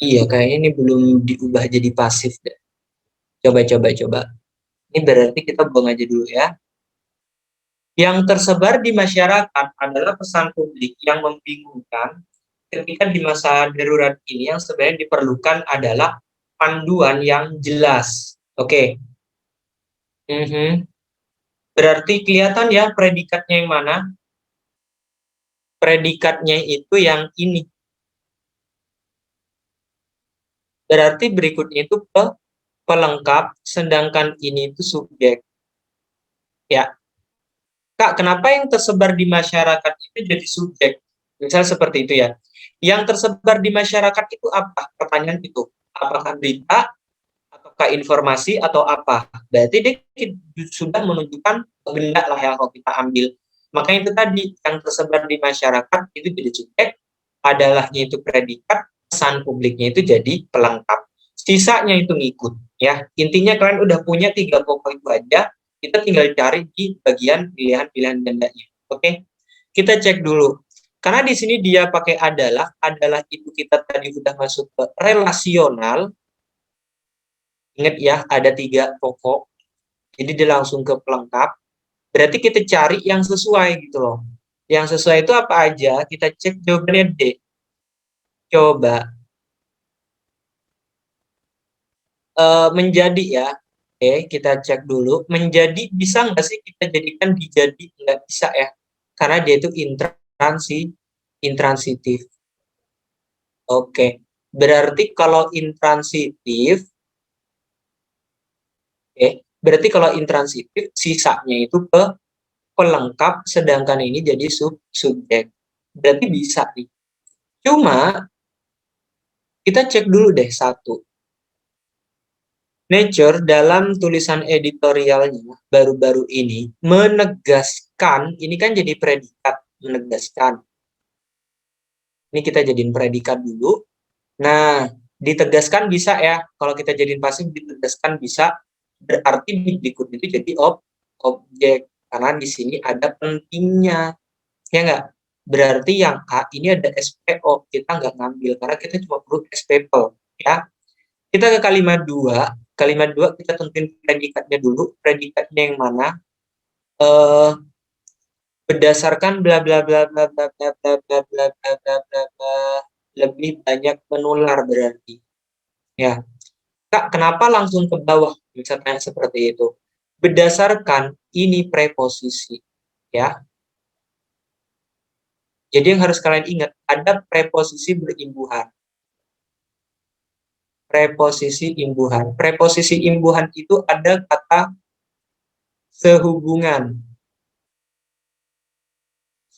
Iya, kayaknya ini belum diubah jadi pasif deh. Coba. Ini berarti kita buang aja dulu ya. Yang tersebar di masyarakat adalah pesan publik yang membingungkan ketika di masa darurat ini yang sebenarnya diperlukan adalah panduan yang jelas. Oke. Berarti kelihatan ya predikatnya yang mana? Predikatnya itu yang ini. Berarti berikutnya itu pelengkap, sedangkan ini itu subjek. Ya. Kak, kenapa yang tersebar di masyarakat itu jadi subjek? Misal seperti itu ya. Yang tersebar di masyarakat itu apa? Pertanyaan itu. Apakah berita, ataukah informasi, atau apa? Berarti dia sudah menunjukkan benda lah yang kalau kita ambil. Makanya itu tadi, yang tersebar di masyarakat itu jadi subjek, adalahnya itu predikat, pesan publiknya itu jadi pelengkap. Sisanya itu ngikut. Ya, intinya kalian udah punya 3 pokok itu aja. Kita tinggal cari di bagian pilihan-pilihan gandanya. Oke, kita cek dulu. Karena di sini dia pakai adalah itu kita tadi sudah masuk ke relasional. Ingat ya, ada 3 pokok. Jadi dia langsung ke pelengkap. Berarti kita cari yang sesuai gitu loh. Yang sesuai itu apa aja? Kita cek jawabannya D. Coba. Menjadi ya. Oke, kita cek dulu. Menjadi bisa nggak sih kita jadikan dijadi? Nggak bisa ya. Karena dia itu intransitif. Oke. Berarti kalau intransitif, berarti kalau intransitif sisanya itu ke pelengkap, sedangkan ini jadi subjek. Berarti bisa nih. Cuma kita cek dulu deh satu. Nature dalam tulisan editorialnya baru-baru ini menegaskan, ini kan jadi predikat, menegaskan. Ini kita jadiin predikat dulu. Nah, ditegaskan bisa ya. Kalau kita jadiin pasif, ditegaskan bisa. Berarti berikut itu jadi objek. Karena di sini ada pentingnya. Ya nggak? Berarti yang A ini ada SPO. Kita nggak ngambil. Karena kita cuma perlu SPO. Ya. Kita ke kalimat 2. Kalimat 2 kita tentuin predikatnya dulu. Predikatnya yang mana? Berdasarkan bla bla bla bla bla bla bla bla bla bla bla bla bla, lebih banyak menular berarti. Ya. Kak, kenapa langsung ke bawah? Misalnya seperti itu. Berdasarkan ini preposisi. Ya. Jadi yang harus kalian ingat, ada preposisi berimbuhan. Preposisi imbuhan. Preposisi imbuhan itu ada kata sehubungan,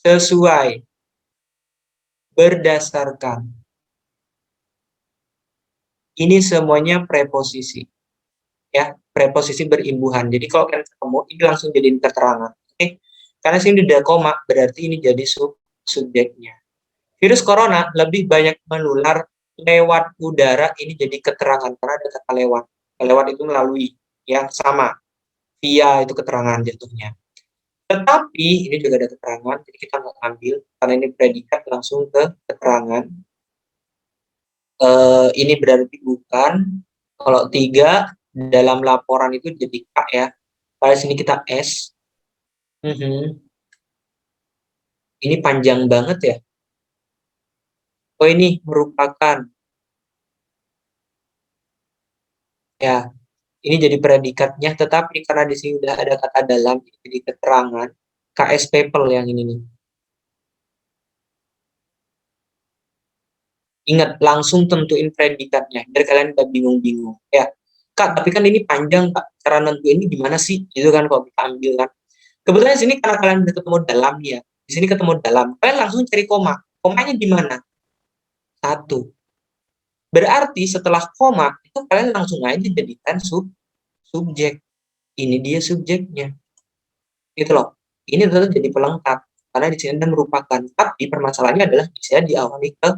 sesuai, berdasarkan. Ini semuanya preposisi. Ya, preposisi berimbuhan. Jadi kalau kalian ketemu, ini langsung jadiin keterangan. Oke? Karena sini udah koma, berarti ini jadi subjeknya. Virus corona lebih banyak menular lewat udara, ini jadi keterangan karena ada kata lewat. Lewat itu melalui, ya sama. Via itu keterangan jatuhnya. Tetapi ini juga ada keterangan, jadi kita nggak ambil karena ini predikat langsung ke keterangan. Ini berarti bukan. Kalau 3 dalam laporan itu jadi K ya. Pada sini kita S. Ini panjang banget ya. Oh, ini merupakan. Ya, ini jadi predikatnya, tetapi karena di sini udah ada kata dalam, jadi keterangan. KS people yang ini nih. Ingat, langsung tentuin predikatnya, biar kalian nggak bingung-bingung. Ya, Kak, tapi kan ini panjang, Kak. Cara nentuin ini gimana sih? Gitu kan, kalau kita ambil kan. Kebetulan di sini karena kalian udah ketemu dalam ya. Di sini ketemu dalam, kalian langsung cari koma. Komanya di mana? 1. Berarti setelah koma, itu kalian langsung aja jadikan subjek. Ini dia subjeknya. Gitu loh. Ini tetap jadi pelengkap. Karena di sini Anda merupakan. Tapi permasalahannya adalah bisa diawali ke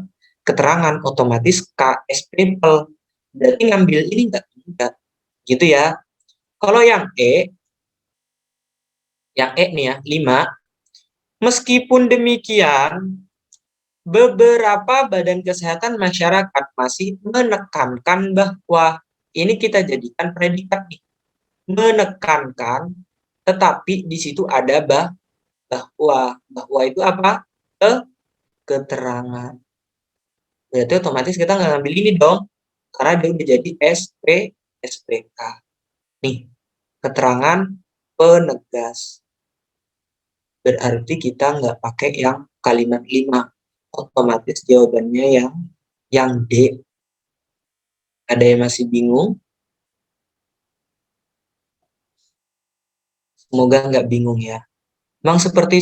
keterangan. Otomatis KS people. Berarti ngambil ini enggak. Gitu ya. Kalau yang E nih ya, 5. Meskipun demikian, beberapa badan kesehatan masyarakat masih menekankan bahwa ini kita jadikan predikat nih. Menekankan, tetapi di situ ada bahwa. Bahwa itu apa? Keterangan. Berarti otomatis kita nggak ngambil ini dong. Karena dia udah jadi SPK. Nih, keterangan penegas. Berarti kita nggak pakai yang kalimat 5. Otomatis jawabannya yang D. Ada yang masih bingung? Semoga nggak bingung ya. Memang seperti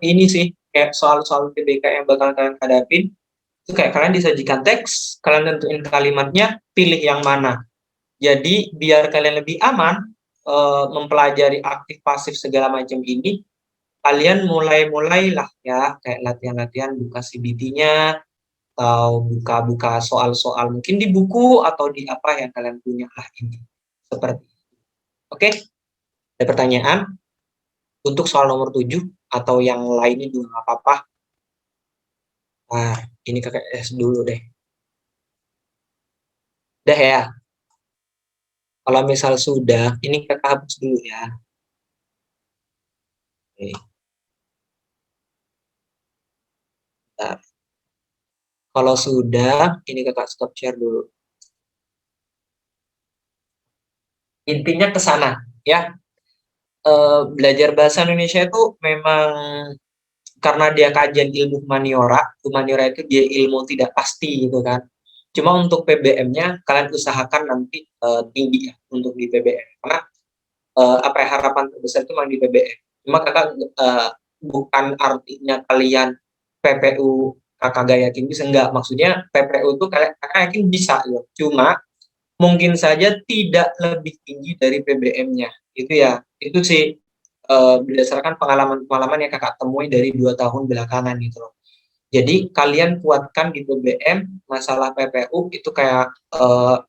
ini sih, kayak soal-soal PBK yang bakal kalian hadapin. Itu kayak kalian disajikan teks, kalian tentuin kalimatnya, pilih yang mana. Jadi biar kalian lebih aman mempelajari aktif pasif segala macam ini, kalian mulailah ya, kayak latihan-latihan buka CBT-nya, atau buka-buka soal-soal mungkin di buku atau di apa yang kalian punya lah ini. Seperti itu. Oke? Ada pertanyaan? Untuk soal nomor 7 atau yang lainnya juga nggak apa-apa. Nah, ini kakak S dulu deh. Udah ya? Kalau misal sudah, ini kakak hapus dulu ya. Oke. Bentar. Kalau sudah, ini kakak stop share dulu. Intinya ke sana, ya. Belajar bahasa Indonesia itu memang karena dia kajian ilmu humaniora itu dia ilmu tidak pasti gitu kan. Cuma untuk PBM-nya kalian usahakan nanti tinggi ya untuk di PBM. Karena harapan terbesar itu memang di PBM. Cuma kakak bukan artinya kalian PPU kakak gak yakin bisa, enggak. Maksudnya PPU itu kakak yakin bisa loh. Cuma mungkin saja tidak lebih tinggi dari PBM-nya. Itu ya. Itu sih berdasarkan pengalaman yang kakak temui dari 2 tahun belakangan gitu loh. Jadi kalian kuatkan di PBM, masalah PPU itu kayak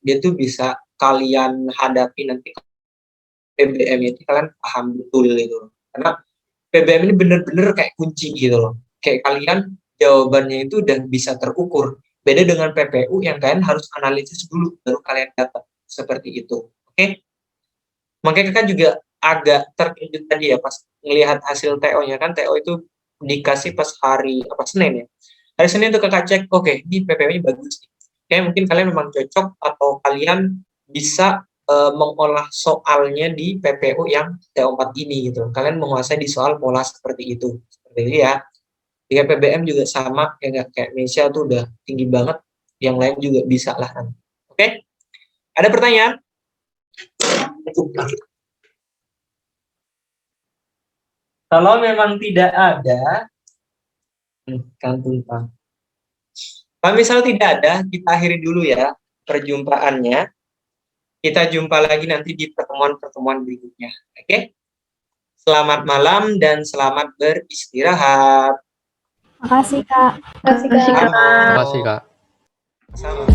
dia tuh bisa kalian hadapi nanti PBM itu kalian paham betul gitu. Karena PBM ini bener-bener kayak kunci gitu loh. Kayak kalian jawabannya itu udah bisa terukur. Beda dengan PPU yang kalian harus analisis dulu baru kalian dapat seperti itu. Oke? Makanya kakak juga agak terkejut tadi ya pas ngelihat hasil TO-nya kan. TO itu dikasih pas hari Senin ya. Hari Senin tuh kakak cek, oke, ini PPU-nya bagus nih. Kayak mungkin kalian memang cocok atau kalian bisa mengolah soalnya di PPU yang TO4 ini gitu. Kalian menguasai di soal pola seperti itu. Seperti itu ya. Jika PBM juga sama, ya nggak, kayak Indonesia tuh udah tinggi banget. Yang lain juga bisa lah nanti. Oke? Ada pertanyaan? Kalau memang tidak ada, kan tumpang. Kalau misal tidak ada, kita akhiri dulu ya perjumpaannya. Kita jumpa lagi nanti di pertemuan-pertemuan berikutnya. Oke? Selamat malam dan selamat beristirahat.
Makasih, Kak.
Terima kasih, Kak.
Sama.